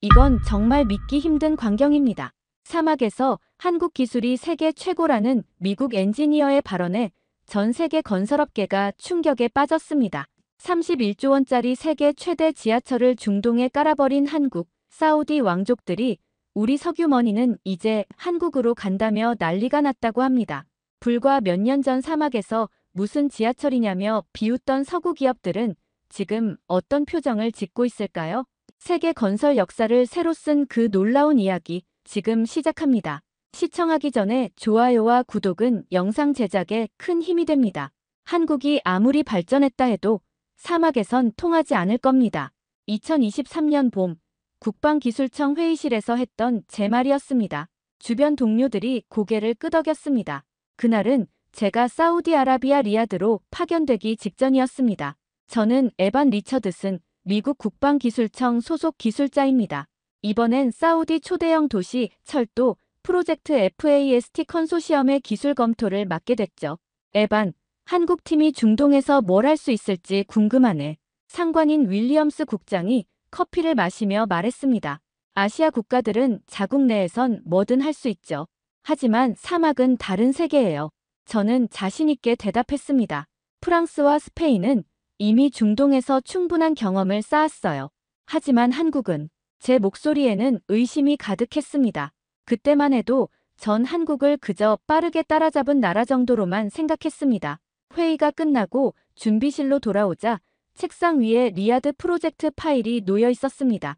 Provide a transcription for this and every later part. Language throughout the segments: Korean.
이건 정말 믿기 힘든 광경입니다. 사막에서 한국 기술이 세계 최고라는 미국 엔지니어의 발언에 전 세계 건설업계가 충격에 빠졌습니다. 31조 원짜리 세계 최대 지하철을 중동에 깔아버린 한국, 사우디 왕족들이 우리 석유머니는 이제 한국으로 간다며 난리가 났다고 합니다. 불과 몇 년 전 사막에서 무슨 지하철이냐며 비웃던 서구 기업들은 지금 어떤 표정을 짓고 있을까요? 세계 건설 역사를 새로 쓴 그 놀라운 이야기 지금 시작합니다. 시청하기 전에 좋아요와 구독은 영상 제작에 큰 힘이 됩니다. 한국이 아무리 발전했다 해도 사막에선 통하지 않을 겁니다. 2023년 봄 국방기술청 회의실에서 했던 제 말이었습니다. 주변 동료들이 고개를 끄덕였습니다. 그날은 제가 사우디아라비아 리야드로 파견되기 직전이었습니다. 저는 에반 리처드슨 미국 국방기술청 소속 기술자입니다. 이번엔 사우디 초대형 도시 철도 프로젝트 FAST 컨소시엄의 기술 검토를 맡게 됐죠. 에반, 한국팀이 중동에서 뭘 할 수 있을지 궁금하네. 상관인 윌리엄스 국장이 커피를 마시며 말했습니다. 아시아 국가들은 자국 내에선 뭐든 할 수 있죠. 하지만 사막은 다른 세계예요. 저는 자신있게 대답했습니다. 프랑스와 스페인은 이미 중동에서 충분한 경험을 쌓았어요. 하지만 한국은 제 목소리에는 의심이 가득했습니다. 그때만 해도 전 한국을 그저 빠르게 따라잡은 나라 정도로만 생각했습니다. 회의가 끝나고 준비실로 돌아오자 책상 위에 리야드 프로젝트 파일이 놓여 있었습니다.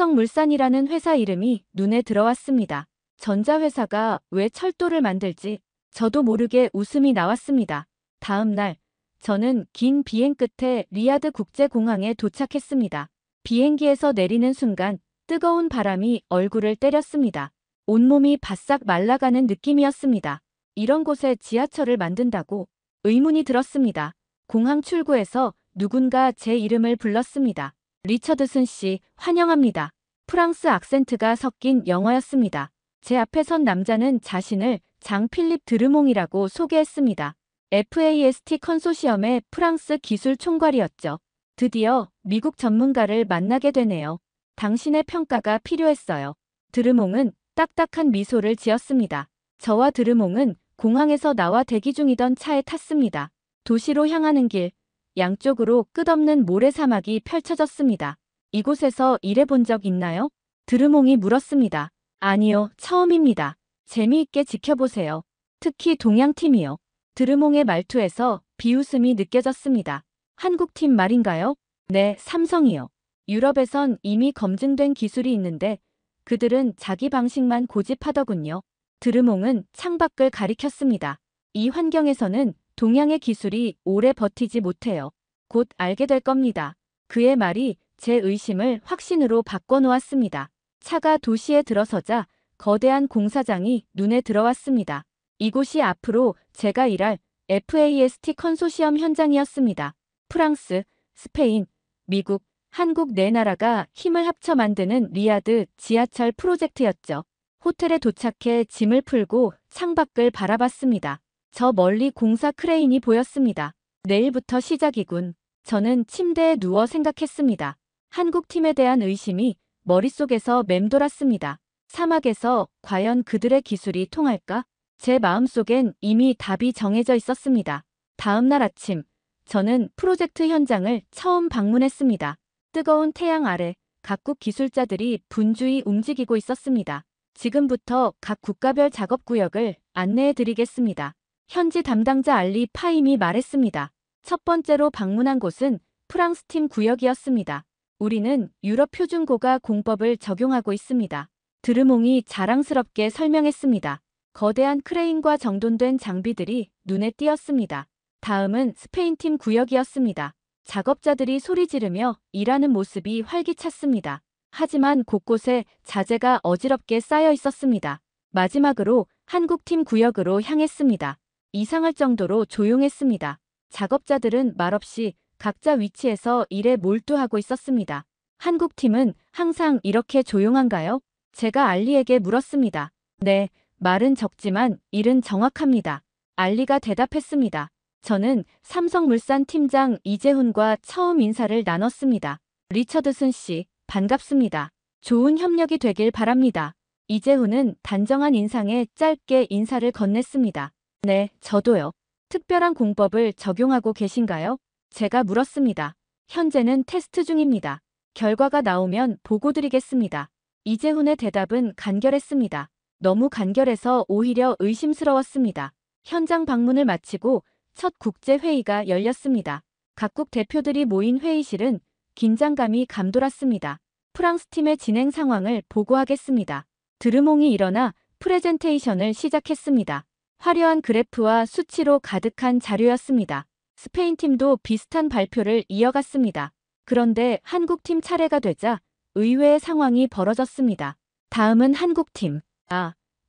삼성물산이라는 회사 이름이 눈에 들어왔습니다. 전자회사가 왜 철도를 만들지? 저도 모르게 웃음이 나왔습니다. 다음 날 저는 긴 비행 끝에 리야드 국제공항에 도착했습니다. 비행기에서 내리는 순간 뜨거운 바람이 얼굴을 때렸습니다. 온몸이 바싹 말라가는 느낌이었습니다. 이런 곳에 지하철을 만든다고 의문이 들었습니다. 공항 출구에서 누군가 제 이름을 불렀습니다. 리처드슨 씨, 환영합니다. 프랑스 악센트가 섞인 영어였습니다. 제 앞에 선 남자는 자신을 장 필립 드르몽이라고 소개했습니다. FAST 컨소시엄의 프랑스 기술 총괄이었죠. 드디어 미국 전문가를 만나게 되네요. 당신의 평가가 필요했어요. 드르몽은 딱딱한 미소를 지었습니다. 저와 드르몽은 공항에서 나와 대기 중이던 차에 탔습니다. 도시로 향하는 길, 양쪽으로 끝없는 모래사막이 펼쳐졌습니다. 이곳에서 일해본 적 있나요? 드르몽이 물었습니다. 아니요, 처음입니다. 재미있게 지켜보세요. 특히 동양팀이요. 드르몽의 말투에서 비웃음이 느껴졌습니다. 한국팀 말인가요? 네, 삼성이요. 유럽에선 이미 검증된 기술이 있는데 그들은 자기 방식만 고집하더군요. 드르몽은 창밖을 가리켰습니다. 이 환경에서는 동양의 기술이 오래 버티지 못해요. 곧 알게 될 겁니다. 그의 말이 제 의심을 확신으로 바꿔놓았습니다. 차가 도시에 들어서자 거대한 공사장이 눈에 들어왔습니다. 이곳이 앞으로 제가 일할 FAST 컨소시엄 현장이었습니다. 프랑스, 스페인, 미국, 한국 네 나라가 힘을 합쳐 만드는 리야드 지하철 프로젝트였죠. 호텔에 도착해 짐을 풀고 창밖을 바라봤습니다. 저 멀리 공사 크레인이 보였습니다. 내일부터 시작이군. 저는 침대에 누워 생각했습니다. 한국팀에 대한 의심이 머릿속에서 맴돌았습니다. 사막에서 과연 그들의 기술이 통할까? 제 마음속엔 이미 답이 정해져 있었습니다. 다음 날 아침, 저는 프로젝트 현장을 처음 방문했습니다. 뜨거운 태양 아래 각국 기술자들이 분주히 움직이고 있었습니다. 지금부터 각 국가별 작업 구역을 안내해 드리겠습니다. 현지 담당자 알리 파임이 말했습니다. 첫 번째로 방문한 곳은 프랑스 팀 구역이었습니다. 우리는 유럽 표준고가 공법을 적용하고 있습니다. 드르몽이 자랑스럽게 설명했습니다. 거대한 크레인과 정돈된 장비들이 눈에 띄었습니다. 다음은 스페인 팀 구역이었습니다. 작업자들이 소리 지르며 일하는 모습이 활기찼습니다. 하지만 곳곳에 자재가 어지럽게 쌓여 있었습니다. 마지막으로 한국팀 구역으로 향했습니다. 이상할 정도로 조용했습니다. 작업자들은 말없이 각자 위치에서 일에 몰두하고 있었습니다. 한국팀은 항상 이렇게 조용한가요? 제가 알리에게 물었습니다. 네, 말은 적지만 일은 정확합니다. 알리가 대답했습니다. 저는 삼성물산 팀장 이재훈과 처음 인사를 나눴습니다. 리처드슨 씨, 반갑습니다. 좋은 협력이 되길 바랍니다. 이재훈은 단정한 인상에 짧게 인사를 건넸습니다. 네, 저도요. 특별한 공법을 적용하고 계신가요? 제가 물었습니다. 현재는 테스트 중입니다. 결과가 나오면 보고 드리겠습니다. 이재훈의 대답은 간결했습니다. 너무 간결해서 오히려 의심스러웠습니다. 현장 방문을 마치고 첫 국제회의가 열렸습니다. 각국 대표들이 모인 회의실은 긴장감이 감돌았습니다. 프랑스 팀의 진행 상황을 보고하겠습니다. 드르몽이 일어나 프레젠테이션을 시작했습니다. 화려한 그래프와 수치로 가득한 자료였습니다. 스페인 팀도 비슷한 발표를 이어갔습니다. 그런데 한국팀 차례가 되자 의외의 상황이 벌어졌습니다. 다음은 한국팀.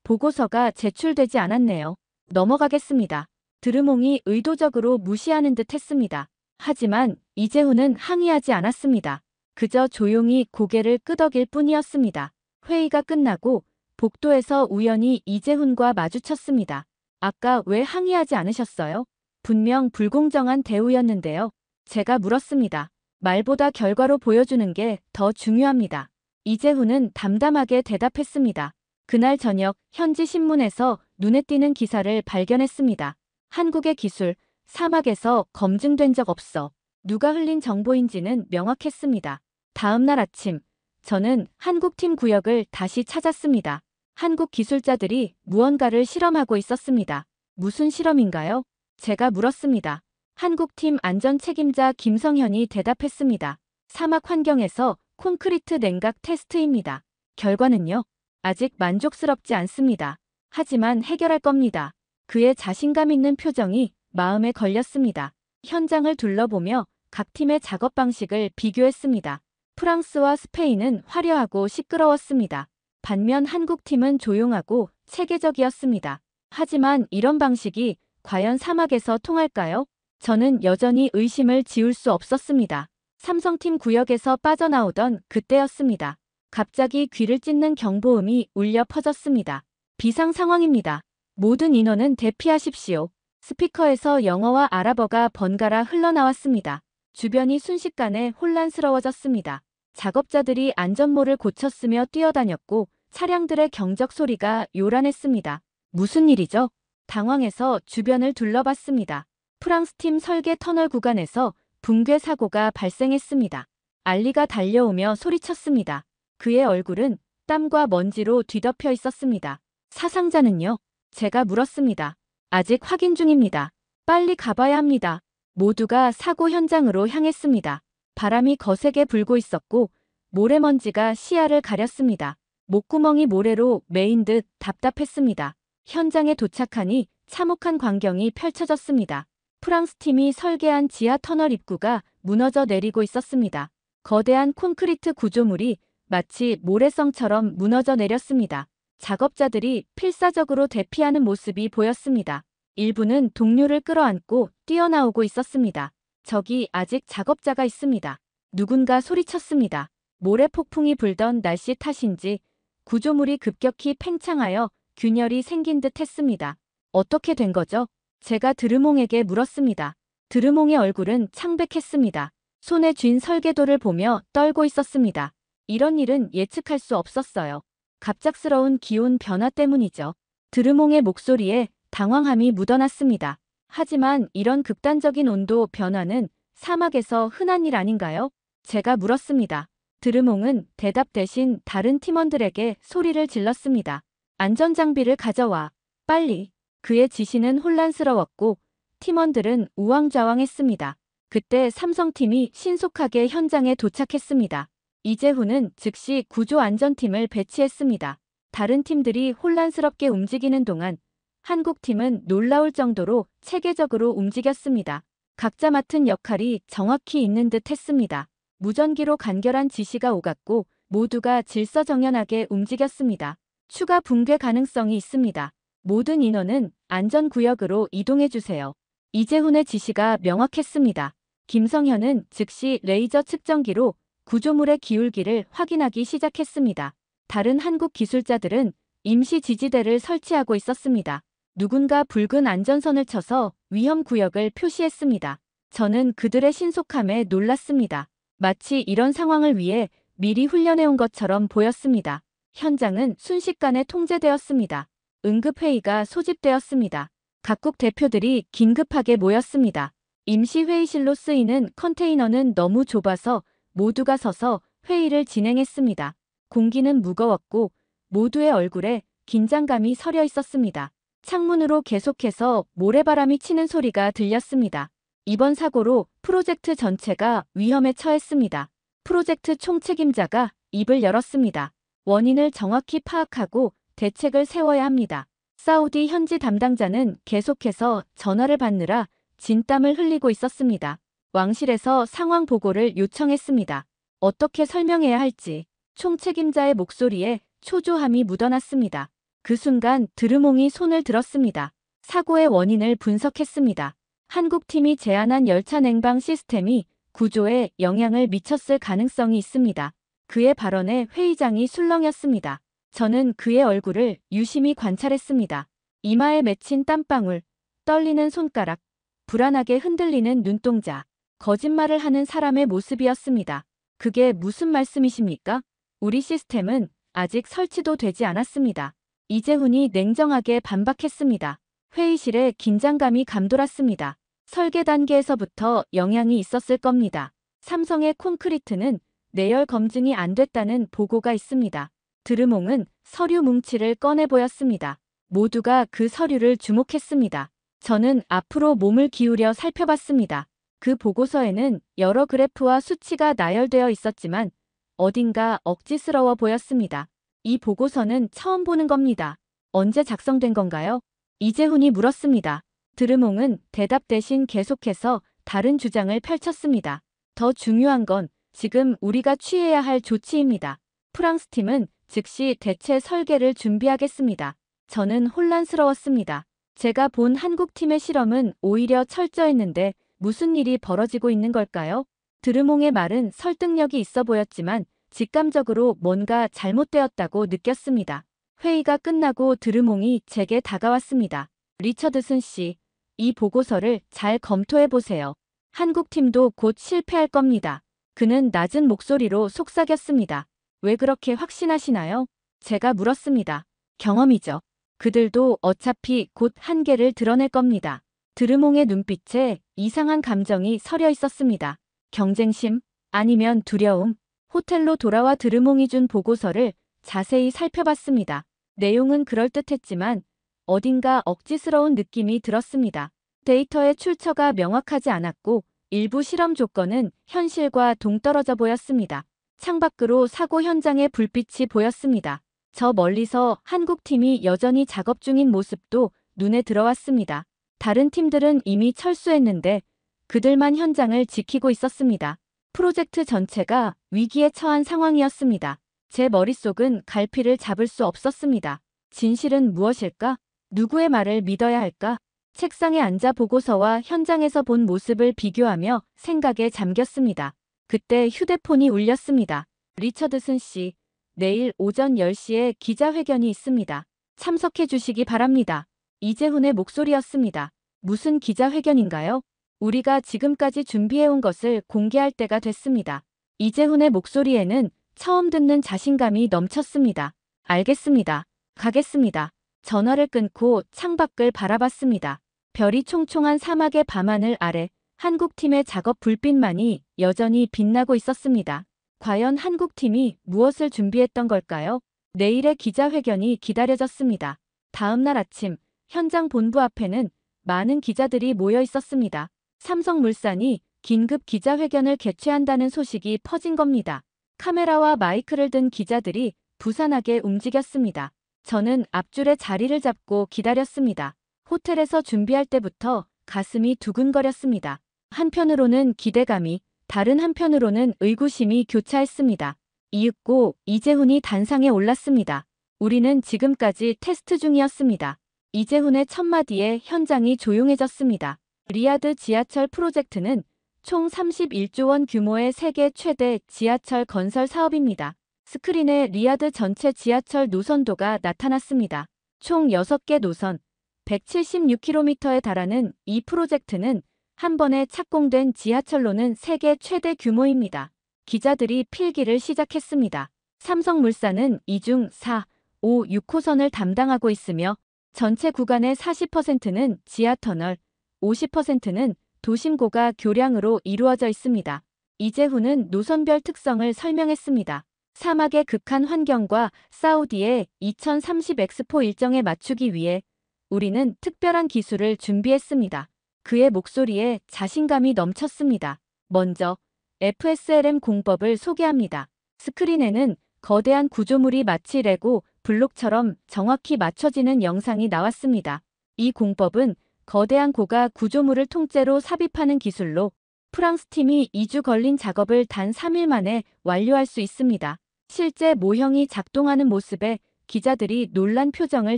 보고서가 제출되지 않았네요. 넘어가겠습니다. 드르몽이 의도적으로 무시하는 듯 했습니다. 하지만 이재훈은 항의하지 않았습니다. 그저 조용히 고개를 끄덕일 뿐이었습니다. 회의가 끝나고 복도에서 우연히 이재훈과 마주쳤습니다. 아까 왜 항의하지 않으셨어요? 분명 불공정한 대우였는데요. 제가 물었습니다. 말보다 결과로 보여주는 게 더 중요합니다. 이재훈은 담담하게 대답했습니다. 그날 저녁 현지 신문에서 눈에 띄는 기사를 발견했습니다. 한국의 기술, 사막에서 검증된 적 없어. 누가 흘린 정보인지는 명확했습니다. 다음 날 아침, 저는 한국팀 구역을 다시 찾았습니다. 한국 기술자들이 무언가를 실험하고 있었습니다. 무슨 실험인가요? 제가 물었습니다. 한국팀 안전 책임자 김성현이 대답했습니다. 사막 환경에서 콘크리트 냉각 테스트입니다. 결과는요? 아직 만족스럽지 않습니다. 하지만 해결할 겁니다. 그의 자신감 있는 표정이 마음에 걸렸습니다. 현장을 둘러보며 각 팀의 작업 방식을 비교했습니다. 프랑스와 스페인은 화려하고 시끄러웠습니다. 반면 한국팀은 조용하고 체계적이었습니다. 하지만 이런 방식이 과연 사막에서 통할까요? 저는 여전히 의심을 지울 수 없었습니다. 삼성팀 구역에서 빠져나오던 그때였습니다. 갑자기 귀를 찢는 경보음이 울려 퍼졌습니다. 비상 상황입니다. 모든 인원은 대피하십시오. 스피커에서 영어와 아랍어가 번갈아 흘러나왔습니다. 주변이 순식간에 혼란스러워졌습니다. 작업자들이 안전모를 고쳤으며 뛰어다녔고 차량들의 경적 소리가 요란했습니다. 무슨 일이죠? 당황해서 주변을 둘러봤습니다. 프랑스팀 설계 터널 구간에서 붕괴 사고가 발생했습니다. 알리가 달려오며 소리쳤습니다. 그의 얼굴은 땀과 먼지로 뒤덮여 있었습니다. 사상자는요? 제가 물었습니다. 아직 확인 중입니다. 빨리 가봐야 합니다. 모두가 사고 현장으로 향했습니다. 바람이 거세게 불고 있었고 모래먼지가 시야를 가렸습니다. 목구멍이 모래로 메인 듯 답답했습니다. 현장에 도착하니 참혹한 광경이 펼쳐졌습니다. 프랑스 팀이 설계한 지하 터널 입구가 무너져 내리고 있었습니다. 거대한 콘크리트 구조물이 마치 모래성처럼 무너져 내렸습니다. 작업자들이 필사적으로 대피하는 모습이 보였습니다. 일부는 동료를 끌어안고 뛰어나오고 있었습니다. 저기 아직 작업자가 있습니다. 누군가 소리쳤습니다. 모래 폭풍이 불던 날씨 탓인지 구조물이 급격히 팽창하여 균열이 생긴 듯 했습니다. 어떻게 된 거죠? 제가 드르몽에게 물었습니다. 드르몽의 얼굴은 창백했습니다. 손에 쥔 설계도를 보며 떨고 있었습니다. 이런 일은 예측할 수 없었어요. 갑작스러운 기온 변화 때문이죠. 드르몽의 목소리에 당황함이 묻어났습니다. 하지만 이런 극단적인 온도 변화는 사막에서 흔한 일 아닌가요? 제가 물었습니다. 드르몽은 대답 대신 다른 팀원들에게 소리를 질렀습니다. 안전장비를 가져와. 빨리. 그의 지시는 혼란스러웠고 팀원들은 우왕좌왕했습니다. 그때 삼성팀이 신속하게 현장에 도착했습니다. 이재훈은 즉시 구조안전팀을 배치했습니다. 다른 팀들이 혼란스럽게 움직이는 동안 한국팀은 놀라울 정도로 체계적으로 움직였습니다. 각자 맡은 역할이 정확히 있는 듯 했습니다. 무전기로 간결한 지시가 오갔고 모두가 질서정연하게 움직였습니다. 추가 붕괴 가능성이 있습니다. 모든 인원은 안전구역으로 이동해주세요. 이재훈의 지시가 명확했습니다. 김성현은 즉시 레이저 측정기로 구조물의 기울기를 확인하기 시작했습니다. 다른 한국 기술자들은 임시 지지대를 설치하고 있었습니다. 누군가 붉은 안전선을 쳐서 위험 구역을 표시했습니다. 저는 그들의 신속함에 놀랐습니다. 마치 이런 상황을 위해 미리 훈련해온 것처럼 보였습니다. 현장은 순식간에 통제되었습니다. 응급회의가 소집되었습니다. 각국 대표들이 긴급하게 모였습니다. 임시회의실로 쓰이는 컨테이너는 너무 좁아서 모두가 서서 회의를 진행했습니다. 공기는 무거웠고 모두의 얼굴에 긴장감이 서려 있었습니다. 창문으로 계속해서 모래바람이 치는 소리가 들렸습니다. 이번 사고로 프로젝트 전체가 위험에 처했습니다. 프로젝트 총책임자가 입을 열었습니다. 원인을 정확히 파악하고 대책을 세워야 합니다. 사우디 현지 담당자는 계속해서 전화를 받느라 진땀을 흘리고 있었습니다. 왕실에서 상황 보고를 요청했습니다. 어떻게 설명해야 할지 총책임자의 목소리에 초조함이 묻어났습니다. 그 순간 드르몽이 손을 들었습니다. 사고의 원인을 분석했습니다. 한국팀이 제안한 열차 냉방 시스템이 구조에 영향을 미쳤을 가능성이 있습니다. 그의 발언에 회의장이 술렁였습니다. 저는 그의 얼굴을 유심히 관찰했습니다. 이마에 맺힌 땀방울, 떨리는 손가락, 불안하게 흔들리는 눈동자, 거짓말을 하는 사람의 모습이었습니다. 그게 무슨 말씀이십니까? 우리 시스템은 아직 설치도 되지 않았습니다. 이재훈이 냉정하게 반박했습니다. 회의실에 긴장감이 감돌았습니다. 설계 단계에서부터 영향이 있었을 겁니다. 삼성의 콘크리트는 내열 검증이 안 됐다는 보고가 있습니다. 드르몽은 서류 뭉치를 꺼내 보였습니다. 모두가 그 서류를 주목했습니다. 저는 앞으로 몸을 기울여 살펴봤습니다. 그 보고서에는 여러 그래프와 수치가 나열되어 있었지만 어딘가 억지스러워 보였습니다. 이 보고서는 처음 보는 겁니다. 언제 작성된 건가요? 이재훈이 물었습니다. 드르몽은 대답 대신 계속해서 다른 주장을 펼쳤습니다. 더 중요한 건 지금 우리가 취해야 할 조치입니다. 프랑스 팀은 즉시 대체 설계를 준비하겠습니다. 저는 혼란스러웠습니다. 제가 본 한국팀의 실험은 오히려 철저했는데 무슨 일이 벌어지고 있는 걸까요? 드르몽의 말은 설득력이 있어 보였지만 직감적으로 뭔가 잘못되었다고 느꼈습니다. 회의가 끝나고 드르몽이 제게 다가왔습니다. 리처드슨 씨, 이 보고서를 잘 검토해 보세요. 한국팀도 곧 실패할 겁니다. 그는 낮은 목소리로 속삭였습니다. 왜 그렇게 확신하시나요? 제가 물었습니다. 경험이죠. 그들도 어차피 곧 한계를 드러낼 겁니다. 드르몽의 눈빛에 이상한 감정이 서려 있었습니다. 경쟁심? 아니면 두려움? 호텔로 돌아와 드르몽이 준 보고서를 자세히 살펴봤습니다. 내용은 그럴듯했지만 어딘가 억지스러운 느낌이 들었습니다. 데이터의 출처가 명확하지 않았고 일부 실험 조건은 현실과 동떨어져 보였습니다. 창밖으로 사고 현장의 불빛이 보였습니다. 저 멀리서 한국팀이 여전히 작업 중인 모습도 눈에 들어왔습니다. 다른 팀들은 이미 철수했는데 그들만 현장을 지키고 있었습니다. 프로젝트 전체가 위기에 처한 상황이었습니다. 제 머릿속은 갈피를 잡을 수 없었습니다. 진실은 무엇일까? 누구의 말을 믿어야 할까? 책상에 앉아 보고서와 현장에서 본 모습을 비교하며 생각에 잠겼습니다. 그때 휴대폰이 울렸습니다. 리처드슨 씨, 내일 오전 10시에 기자회견이 있습니다. 참석해 주시기 바랍니다. 이재훈의 목소리였습니다. 무슨 기자회견인가요? 우리가 지금까지 준비해온 것을 공개할 때가 됐습니다. 이재훈의 목소리에는 처음 듣는 자신감이 넘쳤습니다. 알겠습니다. 가겠습니다. 전화를 끊고 창밖을 바라봤습니다. 별이 총총한 사막의 밤하늘 아래 한국팀의 작업 불빛만이 여전히 빛나고 있었습니다. 과연 한국팀이 무엇을 준비했던 걸까요? 내일의 기자회견이 기다려졌습니다. 다음 날 아침 현장 본부 앞에는 많은 기자들이 모여 있었습니다. 삼성물산이 긴급 기자회견을 개최한다는 소식이 퍼진 겁니다. 카메라와 마이크를 든 기자들이 부산하게 움직였습니다. 저는 앞줄에 자리를 잡고 기다렸습니다. 호텔에서 준비할 때부터 가슴이 두근거렸습니다. 한편으로는 기대감이, 다른 한편으로는 의구심이 교차했습니다. 이윽고 이재훈이 단상에 올랐습니다. 우리는 지금까지 테스트 중이었습니다. 이재훈의 첫마디에 현장이 조용해졌습니다. 리야드 지하철 프로젝트는 총 31조 원 규모의 세계 최대 지하철 건설 사업입니다. 스크린에 리야드 전체 지하철 노선도가 나타났습니다. 총 6개 노선, 176km에 달하는 이 프로젝트는 한 번에 착공된 지하철로는 세계 최대 규모입니다. 기자들이 필기를 시작했습니다. 삼성물산은 2중 4, 5, 6호선을 담당하고 있으며 전체 구간의 40%는 지하터널, 50%는 도심고가 교량으로 이루어져 있습니다. 이재훈은 노선별 특성을 설명했습니다. 사막의 극한 환경과 사우디의 2030 엑스포 일정에 맞추기 위해 우리는 특별한 기술을 준비했습니다. 그의 목소리에 자신감이 넘쳤습니다. 먼저 FSLM 공법을 소개합니다. 스크린에는 거대한 구조물이 마치 레고 블록처럼 정확히 맞춰지는 영상이 나왔습니다. 이 공법은 거대한 고가 구조물을 통째로 삽입하는 기술로 프랑스 팀이 2주 걸린 작업을 단 3일 만에 완료할 수 있습니다. 실제 모형이 작동하는 모습에 기자들이 놀란 표정을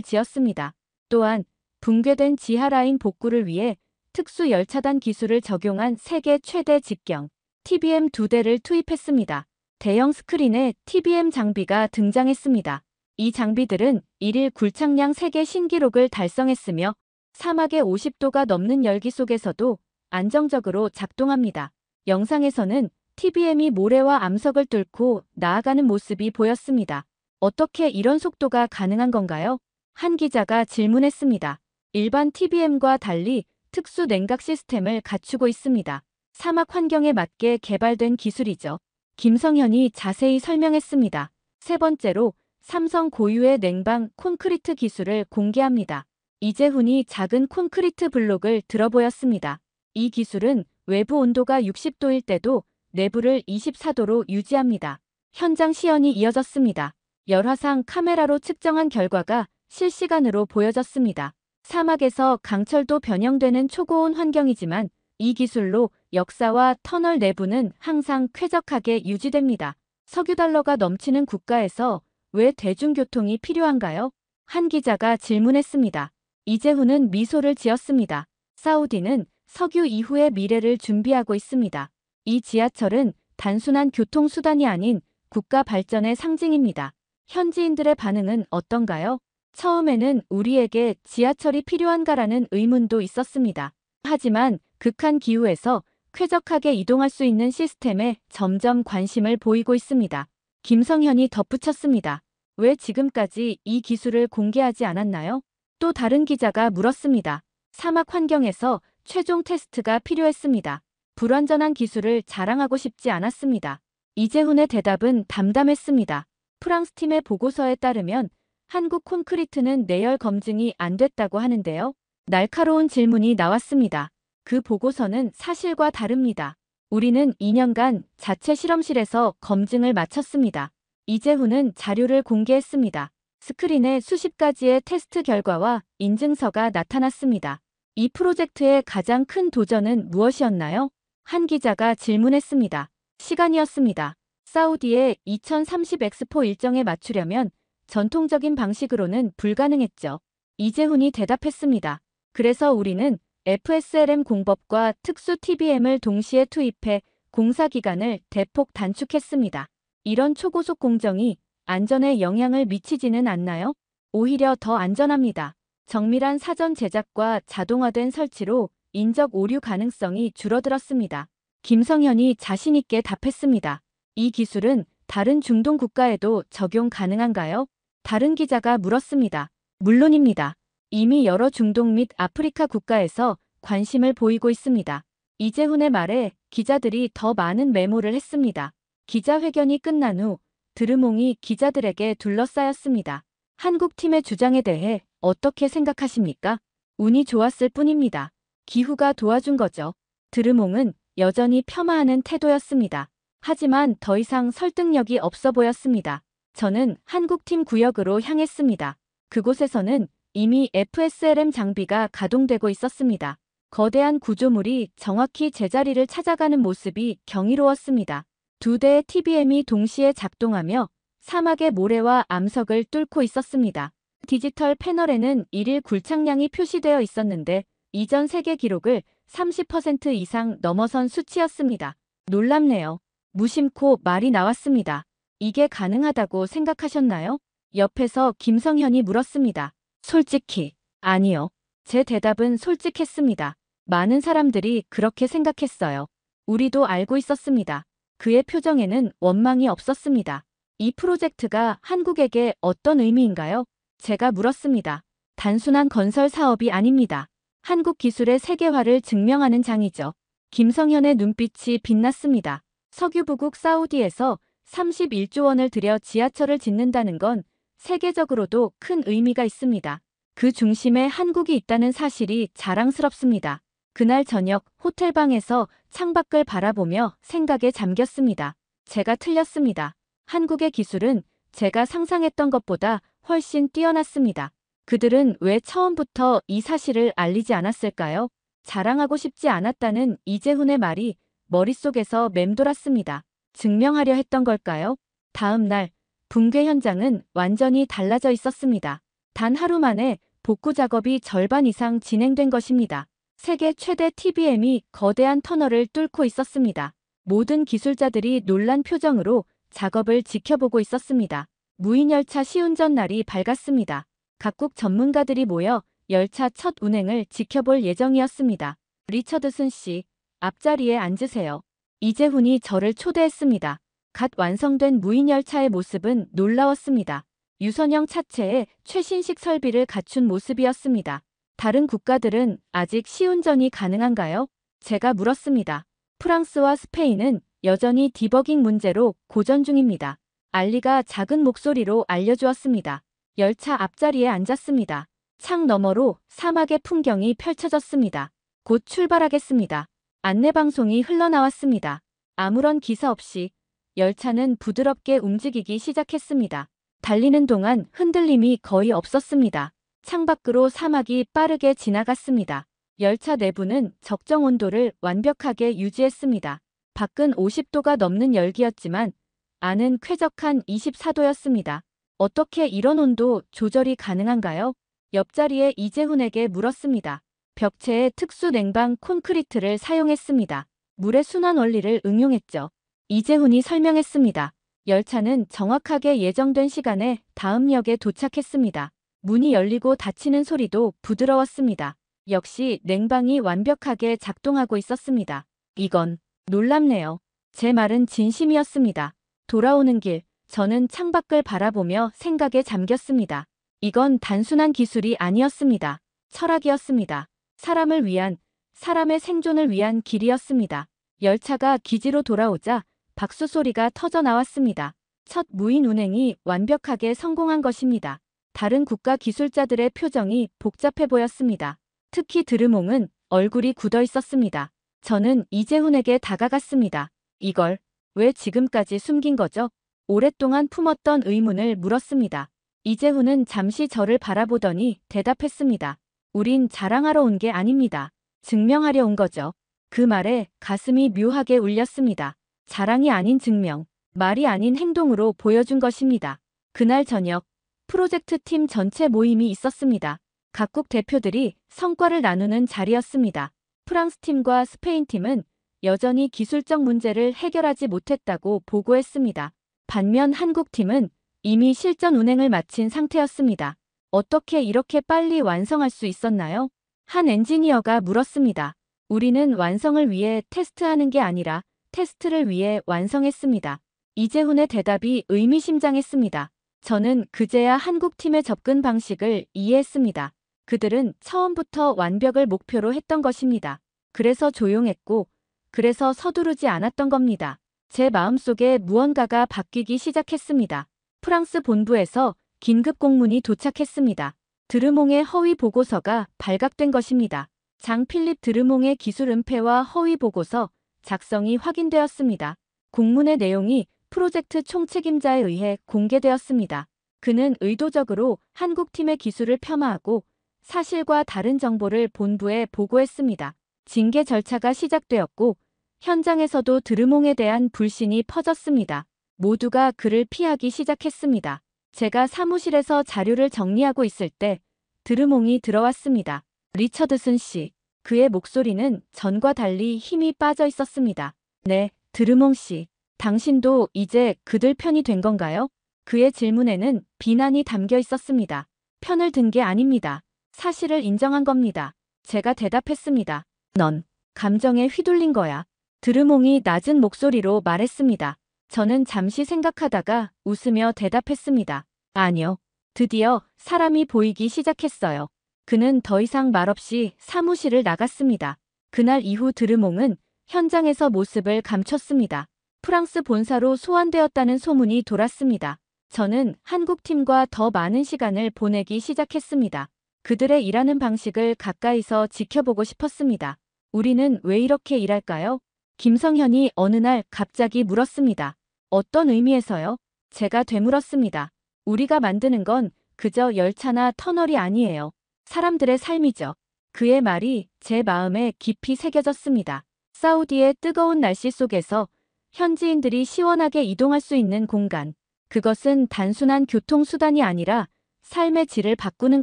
지었습니다. 또한 붕괴된 지하라인 복구를 위해 특수 열차단 기술을 적용한 세계 최대 직경 TBM 2대를 투입했습니다. 대형 스크린에 TBM 장비가 등장했습니다. 이 장비들은 1일 굴착량 세계 신기록을 달성했으며 사막의 50도가 넘는 열기 속에서도 안정적으로 작동합니다. 영상에서는 TBM이 모래와 암석을 뚫고 나아가는 모습이 보였습니다. 어떻게 이런 속도가 가능한 건가요? 한 기자가 질문했습니다. 일반 TBM과 달리 특수 냉각 시스템을 갖추고 있습니다. 사막 환경에 맞게 개발된 기술이죠. 김성현이 자세히 설명했습니다. 세 번째로 삼성 고유의 냉방 콘크리트 기술을 공개합니다. 이재훈이 작은 콘크리트 블록을 들어 보였습니다. 이 기술은 외부 온도가 60도일 때도 내부를 24도로 유지합니다. 현장 시연이 이어졌습니다. 열화상 카메라로 측정한 결과가 실시간으로 보여졌습니다. 사막에서 강철도 변형되는 초고온 환경이지만 이 기술로 역사와 터널 내부는 항상 쾌적하게 유지됩니다. 석유달러가 넘치는 국가에서 왜 대중교통이 필요한가요? 한 기자가 질문했습니다. 이재훈은 미소를 지었습니다. 사우디는 석유 이후의 미래를 준비하고 있습니다. 이 지하철은 단순한 교통수단이 아닌 국가 발전의 상징입니다. 현지인들의 반응은 어떤가요? 처음에는 우리에게 지하철이 필요한가라는 의문도 있었습니다. 하지만 극한 기후에서 쾌적하게 이동할 수 있는 시스템에 점점 관심을 보이고 있습니다. 김성현이 덧붙였습니다. 왜 지금까지 이 기술을 공개하지 않았나요? 또 다른 기자가 물었습니다. 사막 환경에서 최종 테스트가 필요했습니다. 불완전한 기술을 자랑하고 싶지 않았습니다. 이재훈의 대답은 담담했습니다. 프랑스 팀의 보고서에 따르면 한국 콘크리트는 내열 검증이 안 됐다고 하는데요. 날카로운 질문이 나왔습니다. 그 보고서는 사실과 다릅니다. 우리는 2년간 자체 실험실에서 검증을 마쳤습니다. 이재훈은 자료를 공개했습니다. 스크린에 수십 가지의 테스트 결과와 인증서가 나타났습니다. 이 프로젝트의 가장 큰 도전은 무엇이었나요? 한 기자가 질문했습니다. 시간이었습니다. 사우디의 2030 엑스포 일정에 맞추려면 전통적인 방식으로는 불가능했죠. 이재훈이 대답했습니다. 그래서 우리는 FSLM 공법과 특수 TBM을 동시에 투입해 공사 기간을 대폭 단축했습니다. 이런 초고속 공정이 안전에 영향을 미치지는 않나요? 오히려 더 안전합니다. 정밀한 사전 제작과 자동화된 설치로 인적 오류 가능성이 줄어들었습니다. 김성현이 자신있게 답했습니다. 이 기술은 다른 중동 국가에도 적용 가능한가요? 다른 기자가 물었습니다. 물론입니다. 이미 여러 중동 및 아프리카 국가에서 관심을 보이고 있습니다. 이재훈의 말에 기자들이 더 많은 메모를 했습니다. 기자회견이 끝난 후 드르몽이 기자들에게 둘러싸였습니다. 한국팀의 주장에 대해 어떻게 생각하십니까? 운이 좋았을 뿐입니다. 기후가 도와준 거죠. 드르몽은 여전히 폄하하는 태도였습니다. 하지만 더 이상 설득력이 없어 보였습니다. 저는 한국팀 구역으로 향했습니다. 그곳에서는 이미 FSLM 장비가 가동되고 있었습니다. 거대한 구조물이 정확히 제자리를 찾아가는 모습이 경이로웠습니다. 두 대의 TBM이 동시에 작동하며 사막의 모래와 암석을 뚫고 있었습니다. 디지털 패널에는 1일 굴착량이 표시되어 있었는데 이전 세계 기록을 30% 이상 넘어선 수치였습니다. 놀랍네요. 무심코 말이 나왔습니다. 이게 가능하다고 생각하셨나요? 옆에서 김성현이 물었습니다. 솔직히, 아니요. 제 대답은 솔직했습니다. 많은 사람들이 그렇게 생각했어요. 우리도 알고 있었습니다. 그의 표정에는 원망이 없었습니다. 이 프로젝트가 한국에게 어떤 의미인가요? 제가 물었습니다. 단순한 건설 사업이 아닙니다. 한국 기술의 세계화를 증명하는 장이죠. 김성현의 눈빛이 빛났습니다. 석유부국 사우디에서 31조 원을 들여 지하철을 짓는다는 건 세계적으로도 큰 의미가 있습니다. 그 중심에 한국이 있다는 사실이 자랑스럽습니다. 그날 저녁 호텔방에서 창밖을 바라보며 생각에 잠겼습니다. 제가 틀렸습니다. 한국의 기술은 제가 상상했던 것보다 훨씬 뛰어났습니다. 그들은 왜 처음부터 이 사실을 알리지 않았을까요? 자랑하고 싶지 않았다는 이재훈의 말이 머릿속에서 맴돌았습니다. 증명하려 했던 걸까요? 다음 날 붕괴 현장은 완전히 달라져 있었습니다. 단 하루 만에 복구 작업이 절반 이상 진행된 것입니다. 세계 최대 TBM이 거대한 터널을 뚫고 있었습니다. 모든 기술자들이 놀란 표정으로 작업을 지켜보고 있었습니다. 무인열차 시운전 날이 밝았습니다. 각국 전문가들이 모여 열차 첫 운행을 지켜볼 예정이었습니다. 리처드슨 씨, 앞자리에 앉으세요. 이재훈이 저를 초대했습니다. 갓 완성된 무인열차의 모습은 놀라웠습니다. 유선형 차체에 최신식 설비를 갖춘 모습이었습니다. 다른 국가들은 아직 시운전이 가능한가요? 제가 물었습니다. 프랑스와 스페인은 여전히 디버깅 문제로 고전 중입니다. 알리가 작은 목소리로 알려주었습니다. 열차 앞자리에 앉았습니다. 창 너머로 사막의 풍경이 펼쳐졌습니다. 곧 출발하겠습니다. 안내방송이 흘러나왔습니다. 아무런 기사 없이 열차는 부드럽게 움직이기 시작했습니다. 달리는 동안 흔들림이 거의 없었습니다. 창밖으로 사막이 빠르게 지나갔습니다. 열차 내부는 적정 온도를 완벽하게 유지했습니다. 밖은 50도가 넘는 열기였지만 안은 쾌적한 24도였습니다. 어떻게 이런 온도 조절이 가능한가요? 옆자리에 이재훈에게 물었습니다. 벽체에 특수 냉방 콘크리트를 사용했습니다. 물의 순환 원리를 응용했죠. 이재훈이 설명했습니다. 열차는 정확하게 예정된 시간에 다음 역에 도착했습니다. 문이 열리고 닫히는 소리도 부드러웠습니다. 역시 냉방이 완벽하게 작동하고 있었습니다. 이건 놀랍네요. 제 말은 진심이었습니다. 돌아오는 길, 저는 창밖을 바라보며 생각에 잠겼습니다. 이건 단순한 기술이 아니었습니다. 철학이었습니다. 사람을 위한, 사람의 생존을 위한 길이었습니다. 열차가 기지로 돌아오자 박수 소리가 터져 나왔습니다. 첫 무인 운행이 완벽하게 성공한 것입니다. 다른 국가 기술자들의 표정이 복잡해 보였습니다. 특히 드르몽은 얼굴이 굳어 있었습니다. 저는 이재훈에게 다가갔습니다. 이걸 왜 지금까지 숨긴 거죠? 오랫동안 품었던 의문을 물었습니다. 이재훈은 잠시 저를 바라보더니 대답했습니다. 우린 자랑하러 온 게 아닙니다. 증명하려 온 거죠. 그 말에 가슴이 묘하게 울렸습니다. 자랑이 아닌 증명, 말이 아닌 행동으로 보여준 것입니다. 그날 저녁 프로젝트 팀 전체 모임이 있었습니다. 각국 대표들이 성과를 나누는 자리였습니다. 프랑스 팀과 스페인 팀은 여전히 기술적 문제를 해결하지 못했다고 보고했습니다. 반면 한국 팀은 이미 실전 운행을 마친 상태였습니다. 어떻게 이렇게 빨리 완성할 수 있었나요? 한 엔지니어가 물었습니다. 우리는 완성을 위해 테스트하는 게 아니라 테스트를 위해 완성했습니다. 이재훈의 대답이 의미심장했습니다. 저는 그제야 한국 팀의 접근 방식을 이해했습니다. 그들은 처음부터 완벽을 목표로 했던 것입니다. 그래서 조용했고, 그래서 서두르지 않았던 겁니다. 제 마음속에 무언가가 바뀌기 시작했습니다. 프랑스 본부에서 긴급 공문이 도착했습니다. 드르몽의 허위 보고서가 발각된 것입니다. 장 필립 드르몽의 기술 은폐와 허위 보고서 작성이 확인되었습니다. 공문의 내용이 프로젝트 총책임자에 의해 공개되었습니다. 그는 의도적으로 한국팀의 기술을 폄하하고 사실과 다른 정보를 본부에 보고했습니다. 징계 절차가 시작되었고 현장에서도 드르몽에 대한 불신이 퍼졌습니다. 모두가 그를 피하기 시작했습니다. 제가 사무실에서 자료를 정리하고 있을 때 드르몽이 들어왔습니다. 리처드슨 씨. 그의 목소리는 전과 달리 힘이 빠져 있었습니다. 네, 드르몽 씨. 당신도 이제 그들 편이 된 건가요? 그의 질문에는 비난이 담겨 있었습니다. 편을 든 게 아닙니다. 사실을 인정한 겁니다. 제가 대답했습니다. 넌 감정에 휘둘린 거야. 드르몽이 낮은 목소리로 말했습니다. 저는 잠시 생각하다가 웃으며 대답했습니다. 아니요. 드디어 사람이 보이기 시작했어요. 그는 더 이상 말없이 사무실을 나갔습니다. 그날 이후 드르몽은 현장에서 모습을 감췄습니다. 프랑스 본사로 소환되었다는 소문이 돌았습니다. 저는 한국팀과 더 많은 시간을 보내기 시작했습니다. 그들의 일하는 방식을 가까이서 지켜보고 싶었습니다. 우리는 왜 이렇게 일할까요? 김성현이 어느 날 갑자기 물었습니다. 어떤 의미에서요? 제가 되물었습니다. 우리가 만드는 건 그저 열차나 터널이 아니에요. 사람들의 삶이죠. 그의 말이 제 마음에 깊이 새겨졌습니다. 사우디의 뜨거운 날씨 속에서 현지인들이 시원하게 이동할 수 있는 공간. 그것은 단순한 교통수단이 아니라 삶의 질을 바꾸는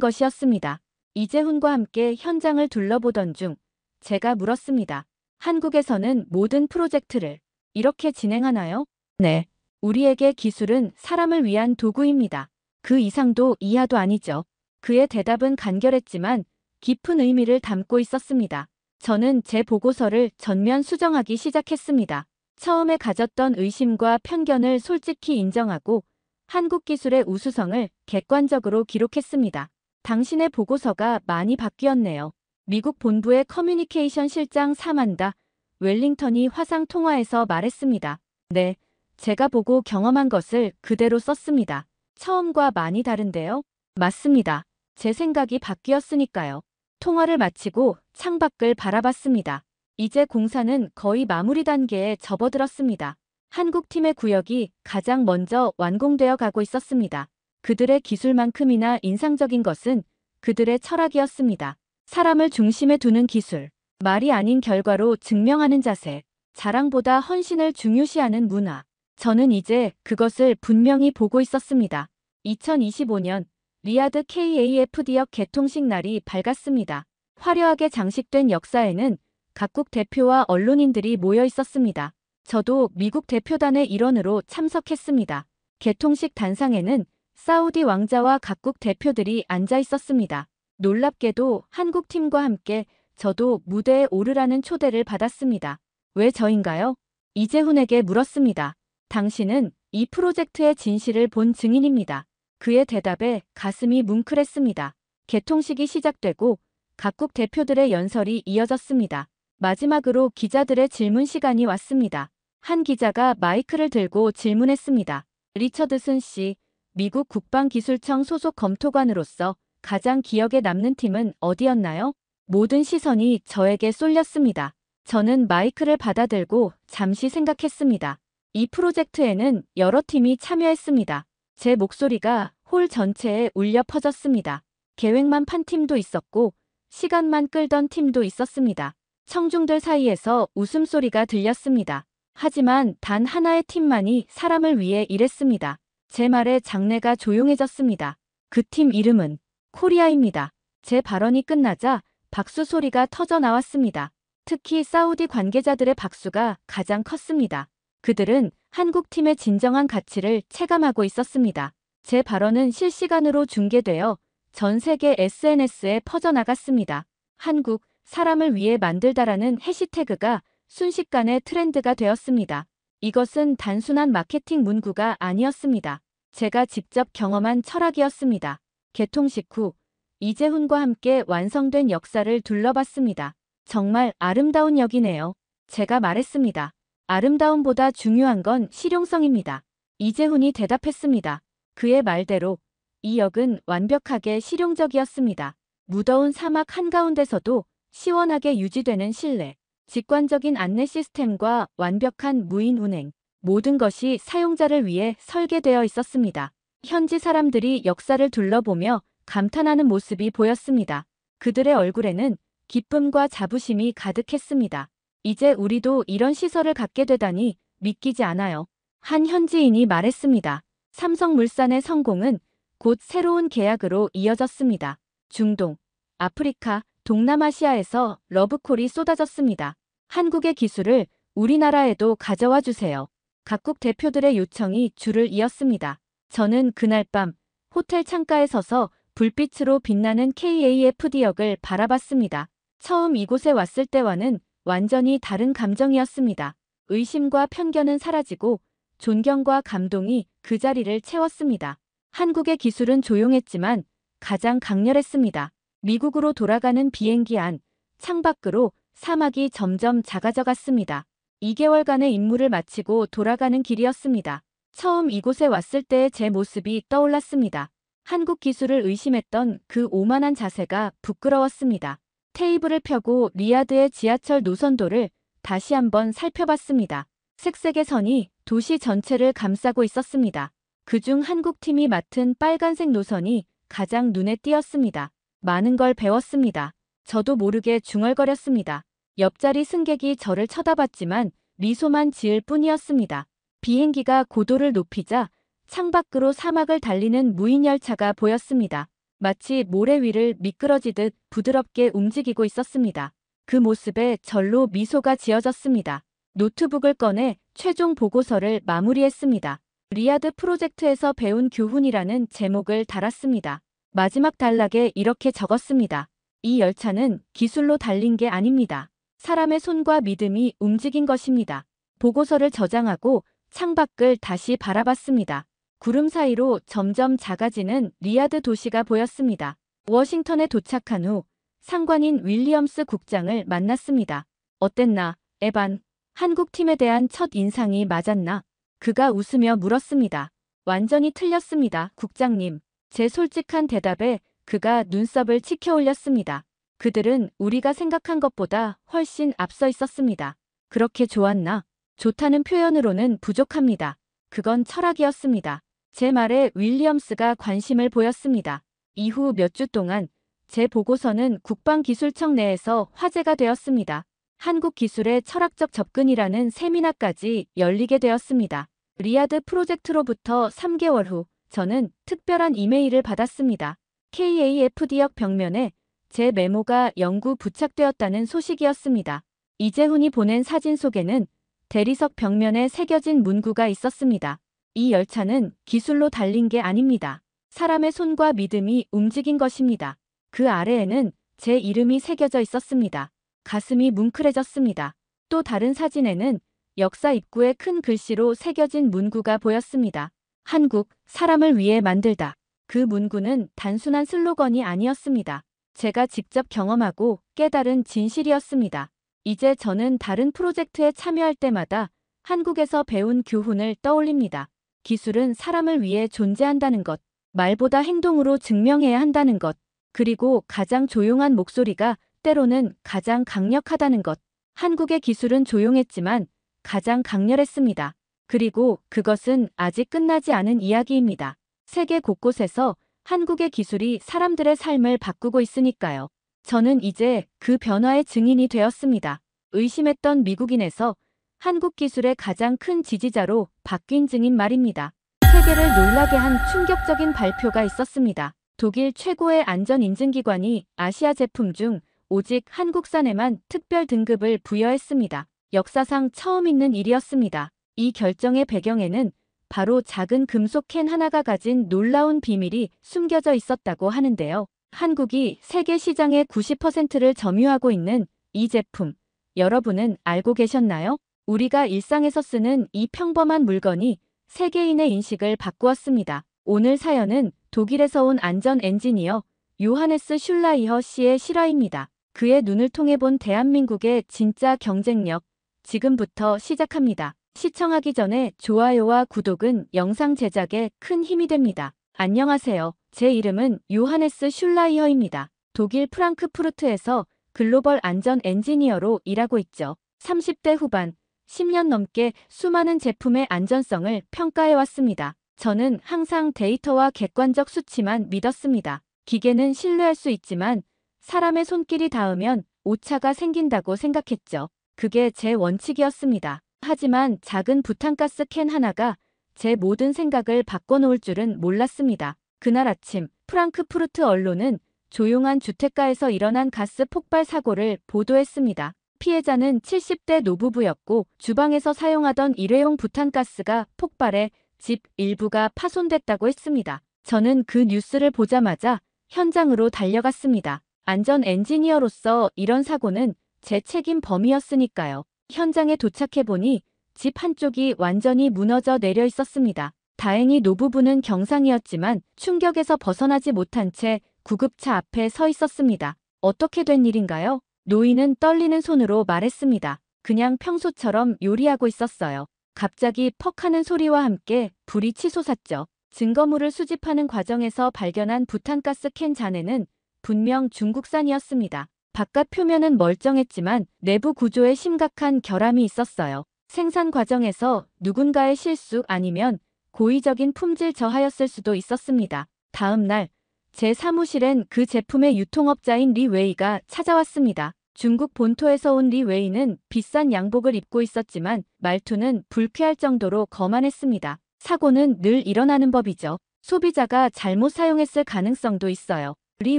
것이었습니다. 이재훈과 함께 현장을 둘러보던 중 제가 물었습니다. 한국에서는 모든 프로젝트를 이렇게 진행하나요? 네. 우리에게 기술은 사람을 위한 도구입니다. 그 이상도 이하도 아니죠. 그의 대답은 간결했지만 깊은 의미를 담고 있었습니다. 저는 제 보고서를 전면 수정하기 시작했습니다. 처음에 가졌던 의심과 편견을 솔직히 인정하고 한국 기술의 우수성을 객관적으로 기록했습니다. 당신의 보고서가 많이 바뀌었네요. 미국 본부의 커뮤니케이션 실장 사만다 웰링턴이 화상 통화에서 말했습니다. 네, 제가 보고 경험한 것을 그대로 썼습니다. 처음과 많이 다른데요? 맞습니다. 제 생각이 바뀌었으니까요. 통화를 마치고 창밖을 바라봤습니다. 이제 공사는 거의 마무리 단계에 접어들었습니다. 한국팀의 구역이 가장 먼저 완공되어 가고 있었습니다. 그들의 기술만큼이나 인상적인 것은 그들의 철학이었습니다. 사람을 중심에 두는 기술, 말이 아닌 결과로 증명하는 자세, 자랑보다 헌신을 중요시하는 문화. 저는 이제 그것을 분명히 보고 있었습니다. 2025년 리야드 KAFD역 개통식 날이 밝았습니다. 화려하게 장식된 역사에는 각국 대표와 언론인들이 모여 있었습니다. 저도 미국 대표단의 일원으로 참석했습니다. 개통식 단상에는 사우디 왕자와 각국 대표들이 앉아 있었습니다. 놀랍게도 한국팀과 함께 저도 무대에 오르라는 초대를 받았습니다. 왜 저인가요? 이재훈에게 물었습니다. 당신은 이 프로젝트의 진실을 본 증인입니다. 그의 대답에 가슴이 뭉클했습니다. 개통식이 시작되고 각국 대표들의 연설이 이어졌습니다. 마지막으로 기자들의 질문 시간이 왔습니다. 한 기자가 마이크를 들고 질문했습니다. 리처드슨 씨, 미국 국방기술청 소속 검토관으로서 가장 기억에 남는 팀은 어디였나요? 모든 시선이 저에게 쏠렸습니다. 저는 마이크를 받아들고 잠시 생각했습니다. 이 프로젝트에는 여러 팀이 참여했습니다. 제 목소리가 홀 전체에 울려 퍼졌습니다. 계획만 판 팀도 있었고 시간만 끌던 팀도 있었습니다. 청중들 사이에서 웃음소리가 들렸습니다. 하지만 단 하나의 팀만이 사람을 위해 일했습니다. 제 말에 장내가 조용해졌습니다. 그 팀 이름은 코리아입니다. 제 발언이 끝나자 박수 소리가 터져 나왔습니다. 특히 사우디 관계자들의 박수가 가장 컸습니다. 그들은 한국팀의 진정한 가치를 체감하고 있었습니다. 제 발언은 실시간으로 중계되어 전 세계 SNS에 퍼져나갔습니다. 한국, 사람을 위해 만들다라는 해시태그가 순식간에 트렌드가 되었습니다. 이것은 단순한 마케팅 문구가 아니었습니다. 제가 직접 경험한 철학이었습니다. 개통식 후 이재훈과 함께 완성된 역사를 둘러봤습니다. 정말 아름다운 역이네요. 제가 말했습니다. 아름다움보다 중요한 건 실용성입니다. 이재훈이 대답했습니다. 그의 말대로 이 역은 완벽하게 실용적이었습니다. 무더운 사막 한가운데서도 시원하게 유지되는 실내, 직관적인 안내 시스템과 완벽한 무인 운행, 모든 것이 사용자를 위해 설계되어 있었습니다. 현지 사람들이 역사를 둘러보며 감탄하는 모습이 보였습니다. 그들의 얼굴에는 기쁨과 자부심이 가득했습니다. 이제 우리도 이런 시설을 갖게 되다니 믿기지 않아요. 한 현지인이 말했습니다. 삼성물산의 성공은 곧 새로운 계약으로 이어졌습니다. 중동, 아프리카, 동남아시아에서 러브콜이 쏟아졌습니다. 한국의 기술을 우리나라에도 가져와 주세요. 각국 대표들의 요청이 줄을 이었습니다. 저는 그날 밤 호텔 창가에 서서 불빛으로 빛나는 KAFD역을 바라봤습니다. 처음 이곳에 왔을 때와는 완전히 다른 감정이었습니다. 의심과 편견은 사라지고 존경과 감동이 그 자리를 채웠습니다. 한국의 기술은 조용했지만 가장 강렬했습니다. 미국으로 돌아가는 비행기 안, 창밖으로 사막이 점점 작아져 갔습니다. 2개월간의 임무를 마치고 돌아가는 길이었습니다. 처음 이곳에 왔을 때의 제 모습이 떠올랐습니다. 한국 기술을 의심했던 그 오만한 자세가 부끄러웠습니다. 테이블을 펴고 리야드의 지하철 노선도를 다시 한번 살펴봤습니다. 색색의 선이 도시 전체를 감싸고 있었습니다. 그중 한국팀이 맡은 빨간색 노선이 가장 눈에 띄었습니다. 많은 걸 배웠습니다. 저도 모르게 중얼거렸습니다. 옆자리 승객이 저를 쳐다봤지만 미소만 지을 뿐이었습니다. 비행기가 고도를 높이자 창밖으로 사막을 달리는 무인열차가 보였습니다. 마치 모래 위를 미끄러지듯 부드럽게 움직이고 있었습니다. 그 모습에 절로 미소가 지어졌습니다. 노트북을 꺼내 최종 보고서를 마무리했습니다. 리야드 프로젝트에서 배운 교훈이라는 제목을 달았습니다. 마지막 단락에 이렇게 적었습니다. 이 열차는 기술로 달린 게 아닙니다. 사람의 손과 믿음이 움직인 것입니다. 보고서를 저장하고 창밖을 다시 바라봤습니다. 구름 사이로 점점 작아지는 리야드 도시가 보였습니다. 워싱턴에 도착한 후 상관인 윌리엄스 국장을 만났습니다. 어땠나, 에반? 한국 팀에 대한 첫 인상이 맞았나? 그가 웃으며 물었습니다. 완전히 틀렸습니다, 국장님. 제 솔직한 대답에 그가 눈썹을 치켜 올렸습니다. 그들은 우리가 생각한 것보다 훨씬 앞서 있었습니다. 그렇게 좋았나? 좋다는 표현으로는 부족합니다. 그건 철학이었습니다. 제 말에 윌리엄스가 관심을 보였습니다. 이후 몇 주 동안 제 보고서는 국방기술청 내에서 화제가 되었습니다. 한국 기술의 철학적 접근이라는 세미나까지 열리게 되었습니다. 리야드 프로젝트로부터 3개월 후 저는 특별한 이메일을 받았습니다. KAFD역 벽면에 제 메모가 영구 부착되었다는 소식이었습니다. 이재훈이 보낸 사진 속에는 대리석 벽면에 새겨진 문구가 있었습니다. 이 열차는 기술로 달린 게 아닙니다. 사람의 손과 믿음이 움직인 것입니다. 그 아래에는 제 이름이 새겨져 있었습니다. 가슴이 뭉클해졌습니다. 또 다른 사진에는 역사 입구에 큰 글씨로 새겨진 문구가 보였습니다. 한국, 사람을 위해 만들다. 그 문구는 단순한 슬로건이 아니었습니다. 제가 직접 경험하고 깨달은 진실이었습니다. 이제 저는 다른 프로젝트에 참여할 때마다 한국에서 배운 교훈을 떠올립니다. 기술은 사람을 위해 존재한다는 것, 말보다 행동으로 증명해야 한다는 것, 그리고 가장 조용한 목소리가 때로는 가장 강력하다는 것. 한국의 기술은 조용했지만 가장 강렬했습니다. 그리고 그것은 아직 끝나지 않은 이야기입니다. 세계 곳곳에서 한국의 기술이 사람들의 삶을 바꾸고 있으니까요. 저는 이제 그 변화의 증인이 되었습니다. 의심했던 미국인에서 한국 기술의 가장 큰 지지자로 바뀐 증인 말입니다. 세계를 놀라게 한 충격적인 발표가 있었습니다. 독일 최고의 안전인증기관이 아시아 제품 중 오직 한국산에만 특별 등급을 부여했습니다. 역사상 처음 있는 일이었습니다. 이 결정의 배경에는 바로 작은 금속 캔 하나가 가진 놀라운 비밀이 숨겨져 있었다고 하는데요. 한국이 세계 시장의 90%를 점유하고 있는 이 제품, 여러분은 알고 계셨나요? 우리가 일상에서 쓰는 이 평범한 물건이 세계인의 인식을 바꾸었습니다. 오늘 사연은 독일에서 온 안전 엔지니어 요하네스 슐라이허 씨의 실화입니다. 그의 눈을 통해 본 대한민국의 진짜 경쟁력, 지금부터 시작합니다. 시청하기 전에 좋아요와 구독은 영상 제작에 큰 힘이 됩니다. 안녕하세요. 제 이름은 요하네스 슐라이허입니다. 독일 프랑크푸르트에서 글로벌 안전 엔지니어로 일하고 있죠. 30대 후반, 10년 넘게 수많은 제품의 안전성을 평가해왔습니다. 저는 항상 데이터와 객관적 수치만 믿었습니다. 기계는 신뢰할 수 있지만 사람의 손길이 닿으면 오차가 생긴다고 생각했죠. 그게 제 원칙이었습니다. 하지만 작은 부탄가스 캔 하나가 제 모든 생각을 바꿔놓을 줄은 몰랐습니다. 그날 아침 프랑크푸르트 언론은 조용한 주택가에서 일어난 가스 폭발 사고를 보도했습니다. 피해자는 70대 노부부였고 주방에서 사용하던 일회용 부탄가스가 폭발해 집 일부가 파손됐다고 했습니다. 저는 그 뉴스를 보자마자 현장으로 달려갔습니다. 안전 엔지니어로서 이런 사고는 제 책임 범위였으니까요. 현장에 도착해보니 집 한쪽이 완전히 무너져 내려 있었습니다. 다행히 노부부는 경상이었지만 충격에서 벗어나지 못한 채 구급차 앞에 서 있었습니다. 어떻게 된 일인가요? 노인은 떨리는 손으로 말했습니다. 그냥 평소처럼 요리하고 있었어요. 갑자기 퍽 하는 소리와 함께 불이 치솟았죠. 증거물을 수집하는 과정에서 발견한 부탄가스 캔 잔해는 분명 중국산이었습니다. 바깥 표면은 멀쩡했지만 내부 구조에 심각한 결함이 있었어요. 생산 과정에서 누군가의 실수 아니면 고의적인 품질 저하였을 수도 있었습니다. 다음 날 제 사무실엔 그 제품의 유통업자인 리 웨이가 찾아왔습니다. 중국 본토에서 온 리 웨이는 비싼 양복을 입고 있었지만 말투는 불쾌할 정도로 거만했습니다. 사고는 늘 일어나는 법이죠. 소비자가 잘못 사용했을 가능성도 있어요. 리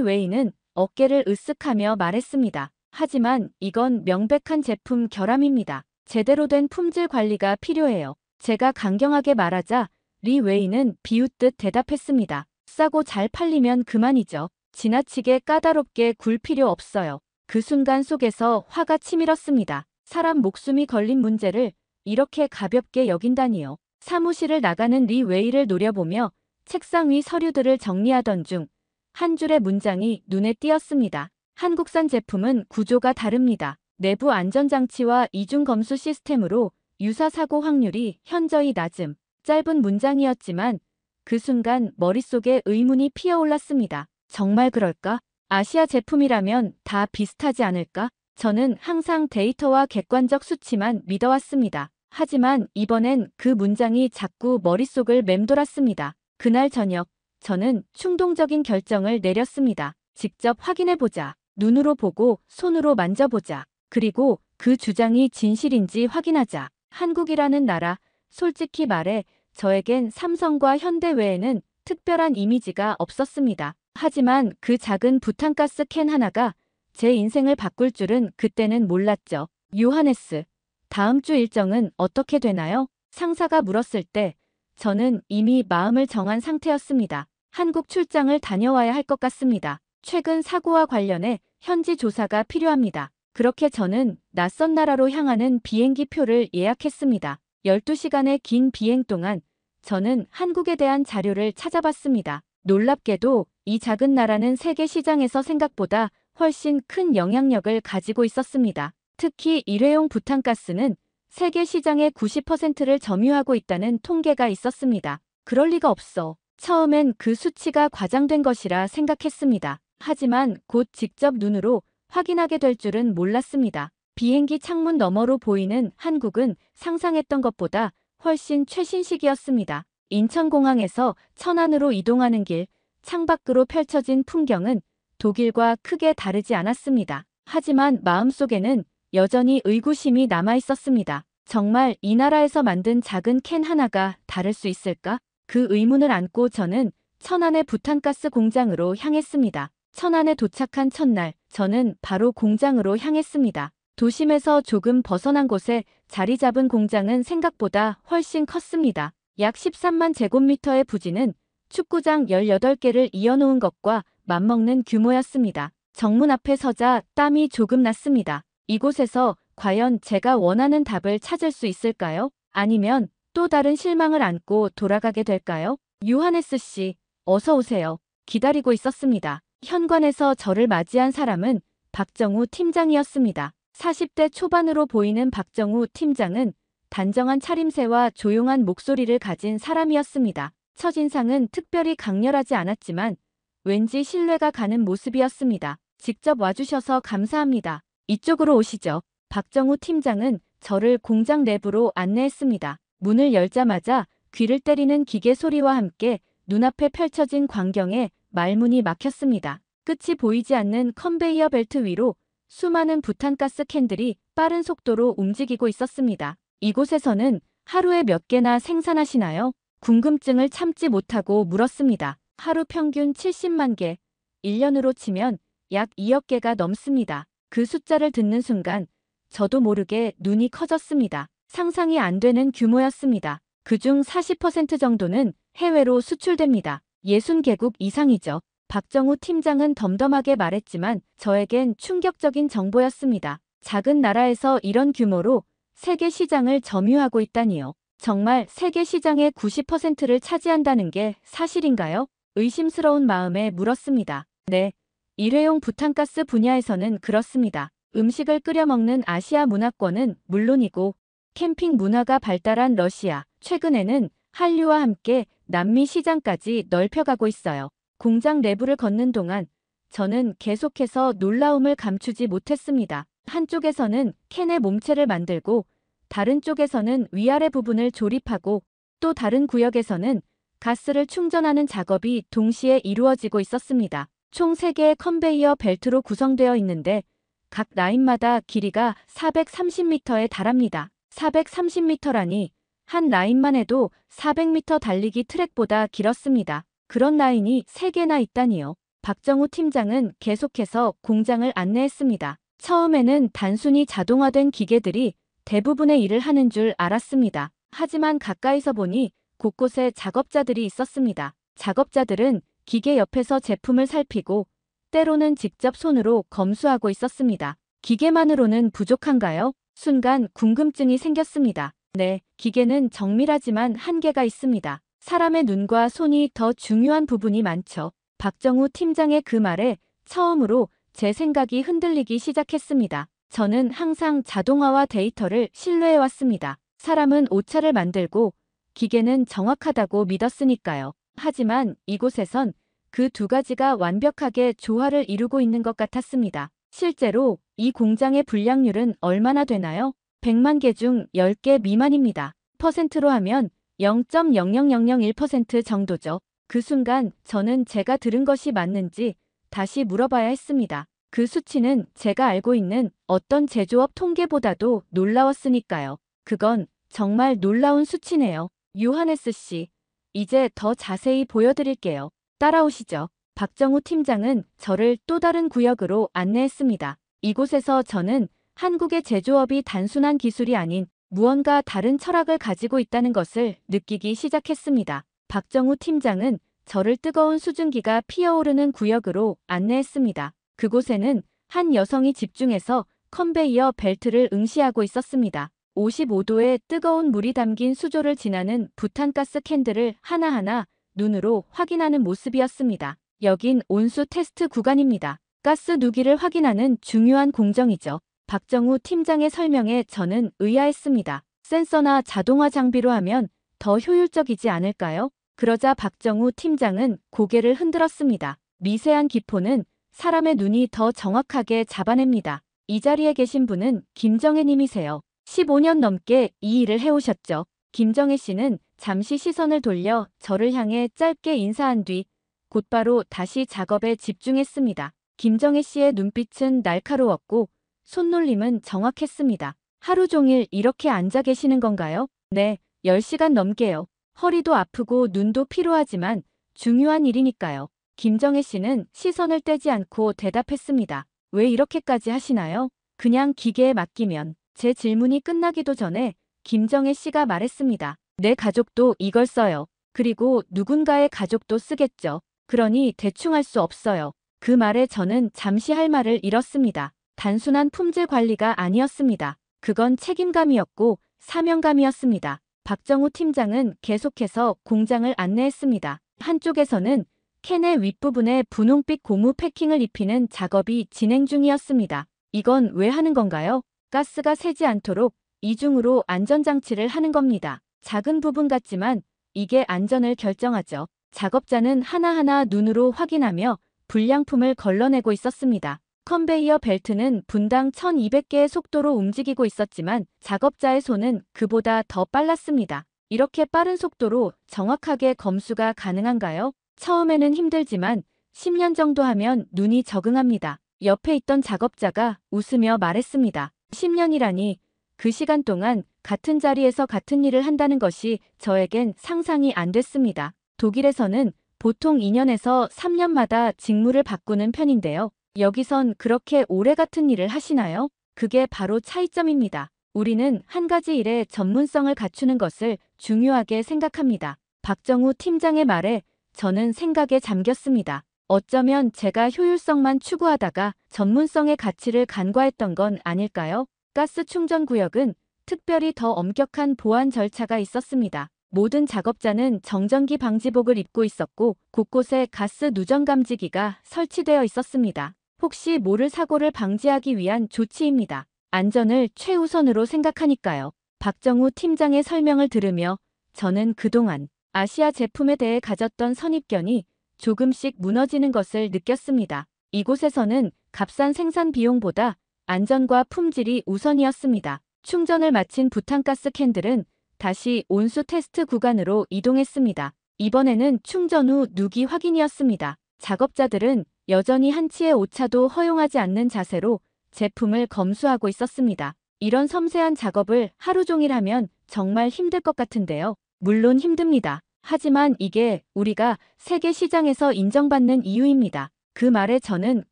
웨이는 어깨를 으쓱하며 말했습니다. 하지만 이건 명백한 제품 결함입니다. 제대로 된 품질 관리가 필요해요. 제가 강경하게 말하자 리 웨이는 비웃듯 대답했습니다. 싸고 잘 팔리면 그만이죠. 지나치게 까다롭게 굴 필요 없어요. 그 순간 속에서 화가 치밀었습니다. 사람 목숨이 걸린 문제를 이렇게 가볍게 여긴다니요. 사무실을 나가는 리 웨이를 노려보며 책상 위 서류들을 정리하던 중 한 줄의 문장이 눈에 띄었습니다. 한국산 제품은 구조가 다릅니다. 내부 안전장치와 이중 검수 시스템으로 유사 사고 확률이 현저히 낮음. 짧은 문장이었지만 그 순간 머릿속에 의문이 피어올랐습니다. 정말 그럴까? 아시아 제품이라면 다 비슷하지 않을까? 저는 항상 데이터와 객관적 수치만 믿어왔습니다. 하지만 이번엔 그 문장이 자꾸 머릿속을 맴돌았습니다. 그날 저녁, 저는 충동적인 결정을 내렸습니다. 직접 확인해보자. 눈으로 보고 손으로 만져보자. 그리고 그 주장이 진실인지 확인하자. 한국이라는 나라, 솔직히 말해 저에겐 삼성과 현대 외에는 특별한 이미지가 없었습니다. 하지만 그 작은 부탄가스 캔 하나가 제 인생을 바꿀 줄은 그때는 몰랐죠. 요하네스, 다음 주 일정은 어떻게 되나요? 상사가 물었을 때 저는 이미 마음을 정한 상태였습니다. 한국 출장을 다녀와야 할 것 같습니다. 최근 사고와 관련해 현지 조사가 필요합니다. 그렇게 저는 낯선 나라로 향하는 비행기 표를 예약했습니다. 12시간의 긴 비행 동안 저는 한국에 대한 자료를 찾아봤습니다. 놀랍게도 이 작은 나라는 세계 시장에서 생각보다 훨씬 큰 영향력을 가지고 있었습니다. 특히 일회용 부탄가스는 세계 시장의 90%를 점유하고 있다는 통계가 있었습니다. 그럴 리가 없어. 처음엔 그 수치가 과장된 것이라 생각했습니다. 하지만 곧 직접 눈으로 확인하게 될 줄은 몰랐습니다. 비행기 창문 너머로 보이는 한국은 상상했던 것보다 훨씬 최신식이었습니다. 인천공항에서 천안으로 이동하는 길, 창밖으로 펼쳐진 풍경은 독일과 크게 다르지 않았습니다. 하지만 마음속에는 여전히 의구심이 남아있었습니다. 정말 이 나라에서 만든 작은 캔 하나가 다를 수 있을까? 그 의문을 안고 저는 천안의 부탄가스 공장으로 향했습니다. 천안에 도착한 첫날, 저는 바로 공장으로 향했습니다. 도심에서 조금 벗어난 곳에 자리 잡은 공장은 생각보다 훨씬 컸습니다. 약 13만 제곱미터의 부지는 축구장 18개를 이어놓은 것과 맞먹는 규모였습니다. 정문 앞에 서자 땀이 조금 났습니다. 이곳에서 과연 제가 원하는 답을 찾을 수 있을까요? 아니면 또 다른 실망을 안고 돌아가게 될까요? 요하네스 씨, 어서 오세요. 기다리고 있었습니다. 현관에서 저를 맞이한 사람은 박정우 팀장이었습니다. 40대 초반으로 보이는 박정우 팀장은 단정한 차림새와 조용한 목소리를 가진 사람이었습니다. 첫인상은 특별히 강렬하지 않았지만 왠지 신뢰가 가는 모습이었습니다. 직접 와주셔서 감사합니다. 이쪽으로 오시죠. 박정우 팀장은 저를 공장 내부로 안내했습니다. 문을 열자마자 귀를 때리는 기계 소리와 함께 눈앞에 펼쳐진 광경에 말문이 막혔습니다. 끝이 보이지 않는 컨베이어 벨트 위로 수많은 부탄가스 캔들이 빠른 속도로 움직이고 있었습니다. 이곳에서는 하루에 몇 개나 생산하시나요? 궁금증을 참지 못하고 물었습니다. 하루 평균 70만 개, 1년으로 치면 약 2억 개가 넘습니다. 그 숫자를 듣는 순간 저도 모르게 눈이 커졌습니다. 상상이 안 되는 규모였습니다. 그중 40% 정도는 해외로 수출됩니다. 60개국 이상이죠. 박정우 팀장은 덤덤하게 말했지만 저에겐 충격적인 정보였습니다. 작은 나라에서 이런 규모로 세계 시장을 점유하고 있다니요. 정말 세계 시장의 90%를 차지한다는 게 사실인가요? 의심스러운 마음에 물었습니다. 네, 일회용 부탄가스 분야에서는 그렇습니다. 음식을 끓여 먹는 아시아 문화권은 물론이고 캠핑 문화가 발달한 러시아, 최근에는 한류와 함께 남미 시장까지 넓혀가고 있어요. 공장 내부를 걷는 동안 저는 계속해서 놀라움을 감추지 못했습니다. 한쪽에서는 캔의 몸체를 만들고 다른 쪽에서는 위아래 부분을 조립하고 또 다른 구역에서는 가스를 충전하는 작업이 동시에 이루어지고 있었습니다. 총 3개의 컨베이어 벨트로 구성되어 있는데 각 라인마다 길이가 430m에 달합니다. 430m라니 한 라인만 해도 400m 달리기 트랙보다 길었습니다. 그런 라인이 3개나 있다니요. 박정우 팀장은 계속해서 공장을 안내했습니다. 처음에는 단순히 자동화된 기계들이 대부분의 일을 하는 줄 알았습니다. 하지만 가까이서 보니 곳곳에 작업자들이 있었습니다. 작업자들은 기계 옆에서 제품을 살피고 때로는 직접 손으로 검수하고 있었습니다. 기계만으로는 부족한가요? 순간 궁금증이 생겼습니다. 네, 기계는 정밀하지만 한계가 있습니다. 사람의 눈과 손이 더 중요한 부분이 많죠. 박정우 팀장의 그 말에 처음으로 제 생각이 흔들리기 시작했습니다. 저는 항상 자동화와 데이터를 신뢰해왔습니다. 사람은 오차를 만들고 기계는 정확하다고 믿었으니까요. 하지만 이곳에선 그 두 가지가 완벽하게 조화를 이루고 있는 것 같았습니다. 실제로 이 공장의 불량률은 얼마나 되나요? 100만 개 중 10개 미만입니다. 퍼센트로 하면 0.00001% 정도죠. 그 순간 저는 제가 들은 것이 맞는지 다시 물어봐야 했습니다. 그 수치는 제가 알고 있는 어떤 제조업 통계보다도 놀라웠으니까요. 그건 정말 놀라운 수치네요. 요하네스 씨, 이제 더 자세히 보여드릴게요. 따라오시죠. 박정우 팀장은 저를 또 다른 구역으로 안내했습니다. 이곳에서 저는 한국의 제조업이 단순한 기술이 아닌 무언가 다른 철학을 가지고 있다는 것을 느끼기 시작했습니다. 박정우 팀장은 저를 뜨거운 수증기가 피어오르는 구역으로 안내했습니다. 그곳에는 한 여성이 집중해서 컨베이어 벨트를 응시하고 있었습니다. 55도의 뜨거운 물이 담긴 수조를 지나는 부탄가스 캔들을 하나하나 눈으로 확인하는 모습이었습니다. 여긴 온수 테스트 구간입니다. 가스 누기를 확인하는 중요한 공정이죠. 박정우 팀장의 설명에 저는 의아했습니다. 센서나 자동화 장비로 하면 더 효율적이지 않을까요? 그러자 박정우 팀장은 고개를 흔들었습니다. 미세한 기포는 사람의 눈이 더 정확하게 잡아냅니다. 이 자리에 계신 분은 김정혜 님이세요. 15년 넘게 이 일을 해오셨죠. 김정혜 씨는 잠시 시선을 돌려 저를 향해 짧게 인사한 뒤 곧바로 다시 작업에 집중했습니다. 김정혜 씨의 눈빛은 날카로웠고 손놀림은 정확했습니다. 하루 종일 이렇게 앉아 계시는 건가요? 네, 10시간 넘게요. 허리도 아프고 눈도 피로하지만 중요한 일이니까요. 김정혜 씨는 시선을 떼지 않고 대답했습니다. 왜 이렇게까지 하시나요? 그냥 기계에 맡기면. 제 질문이 끝나기도 전에 김정혜 씨가 말했습니다. 내 가족도 이걸 써요. 그리고 누군가의 가족도 쓰겠죠. 그러니 대충 할 수 없어요. 그 말에 저는 잠시 할 말을 잃었습니다. 단순한 품질 관리가 아니었습니다. 그건 책임감이었고 사명감이었습니다. 박정우 팀장은 계속해서 공장을 안내했습니다. 한쪽에서는 캔의 윗부분에 분홍빛 고무 패킹을 입히는 작업이 진행 중이었습니다. 이건 왜 하는 건가요? 가스가 새지 않도록 이중으로 안전장치를 하는 겁니다. 작은 부분 같지만 이게 안전을 결정하죠. 작업자는 하나하나 눈으로 확인하며 불량품을 걸러내고 있었습니다. 컨베이어 벨트는 분당 1200개의 속도로 움직이고 있었지만 작업자의 손은 그보다 더 빨랐습니다. 이렇게 빠른 속도로 정확하게 검수가 가능한가요? 처음에는 힘들지만 10년 정도 하면 눈이 적응합니다. 옆에 있던 작업자가 웃으며 말했습니다. 10년이라니 그 시간 동안 같은 자리에서 같은 일을 한다는 것이 저에겐 상상이 안 됐습니다. 독일에서는 보통 2년에서 3년마다 직무를 바꾸는 편인데요. 여기선 그렇게 오래 같은 일을 하시나요? 그게 바로 차이점입니다. 우리는 한 가지 일에 전문성을 갖추는 것을 중요하게 생각합니다. 박정우 팀장의 말에 저는 생각에 잠겼습니다. 어쩌면 제가 효율성만 추구하다가 전문성의 가치를 간과했던 건 아닐까요? 가스 충전 구역은 특별히 더 엄격한 보안 절차가 있었습니다. 모든 작업자는 정전기 방지복을 입고 있었고 곳곳에 가스 누전 감지기가 설치되어 있었습니다. 혹시 모를 사고를 방지하기 위한 조치입니다. 안전을 최우선으로 생각하니까요. 박정우 팀장의 설명을 들으며 저는 그동안 아시아 제품에 대해 가졌던 선입견이 조금씩 무너지는 것을 느꼈습니다. 이곳에서는 값싼 생산 비용보다 안전과 품질이 우선이었습니다. 충전을 마친 부탄가스 캔들은 다시 온수 테스트 구간으로 이동했습니다. 이번에는 충전 후 누기 확인이었습니다. 작업자들은 여전히 한치의 오차도 허용하지 않는 자세로 제품을 검수하고 있었습니다. 이런 섬세한 작업을 하루 종일 하면 정말 힘들 것 같은데요. 물론 힘듭니다. 하지만 이게 우리가 세계 시장에서 인정받는 이유입니다. 그 말에 저는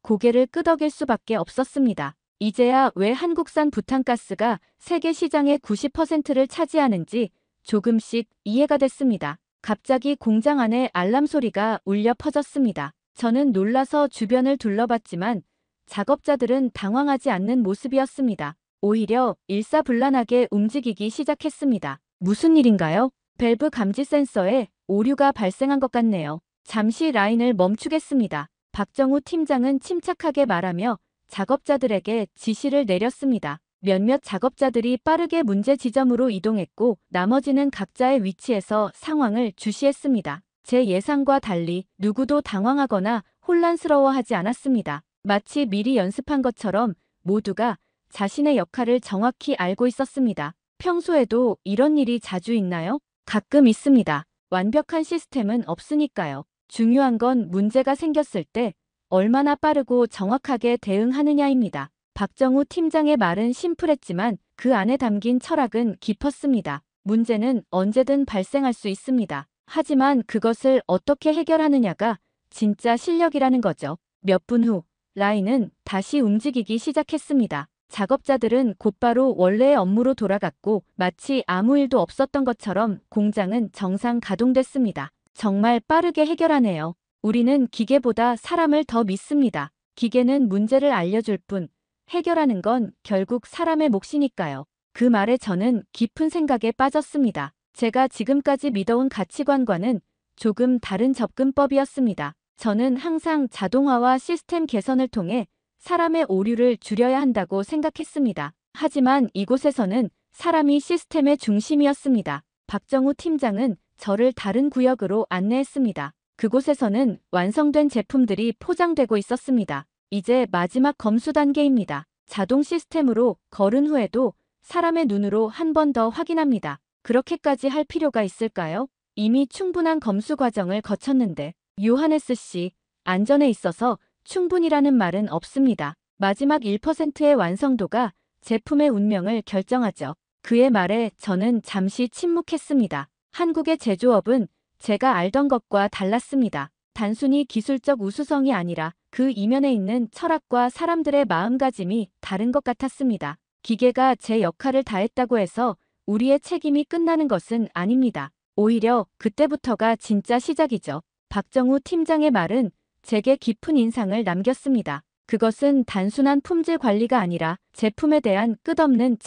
고개를 끄덕일 수밖에 없었습니다. 이제야 왜 한국산 부탄가스가 세계 시장의 90%를 차지하는지 조금씩 이해가 됐습니다. 갑자기 공장 안에 알람 소리가 울려 퍼졌습니다. 저는 놀라서 주변을 둘러봤지만 작업자들은 당황하지 않는 모습이었습니다. 오히려 일사불란하게 움직이기 시작했습니다. 무슨 일인가요? 밸브 감지 센서에 오류가 발생한 것 같네요. 잠시 라인을 멈추겠습니다. 박정우 팀장은 침착하게 말하며 작업자들에게 지시를 내렸습니다. 몇몇 작업자들이 빠르게 문제 지점으로 이동했고 나머지는 각자의 위치에서 상황을 주시했습니다. 제 예상과 달리 누구도 당황하거나 혼란스러워하지 않았습니다. 마치 미리 연습한 것처럼 모두가 자신의 역할을 정확히 알고 있었습니다. 평소에도 이런 일이 자주 있나요? 가끔 있습니다. 완벽한 시스템은 없으니까요. 중요한 건 문제가 생겼을 때 얼마나 빠르고 정확하게 대응하느냐입니다. 박정우 팀장의 말은 심플했지만 그 안에 담긴 철학은 깊었습니다. 문제는 언제든 발생할 수 있습니다. 하지만 그것을 어떻게 해결하느냐가 진짜 실력이라는 거죠. 몇 분 후 라인은 다시 움직이기 시작했습니다. 작업자들은 곧바로 원래의 업무로 돌아갔고 마치 아무 일도 없었던 것처럼 공장은 정상 가동됐습니다. 정말 빠르게 해결하네요. 우리는 기계보다 사람을 더 믿습니다. 기계는 문제를 알려줄 뿐 해결하는 건 결국 사람의 몫이니까요. 그 말에 저는 깊은 생각에 빠졌습니다. 제가 지금까지 믿어온 가치관과는 조금 다른 접근법이었습니다. 저는 항상 자동화와 시스템 개선을 통해 사람의 오류를 줄여야 한다고 생각했습니다. 하지만 이곳에서는 사람이 시스템의 중심이었습니다. 박정우 팀장은 저를 다른 구역으로 안내했습니다. 그곳에서는 완성된 제품들이 포장되고 있었습니다. 이제 마지막 검수 단계입니다. 자동 시스템으로 걸은 후에도 사람의 눈으로 한 번 더 확인합니다. 그렇게까지 할 필요가 있을까요? 이미 충분한 검수 과정을 거쳤는데 요하네스 씨, 안전에 있어서 충분이라는 말은 없습니다. 마지막 1%의 완성도가 제품의 운명을 결정하죠. 그의 말에 저는 잠시 침묵했습니다. 한국의 제조업은 제가 알던 것과 달랐습니다. 단순히 기술적 우수성이 아니라 그 이면에 있는 철학과 사람들의 마음가짐이 다른 것 같았습니다. 기계가 제 역할을 다했다고 해서 우리의 책임이 끝나는 것은 아닙니다. 오히려 그때부터가 진짜 시작이죠. 박정우 팀장의 말은 제게 깊은 인상을 남겼습니다. 그것은 단순한 품질 관리가 아니라 제품에 대한 끝없는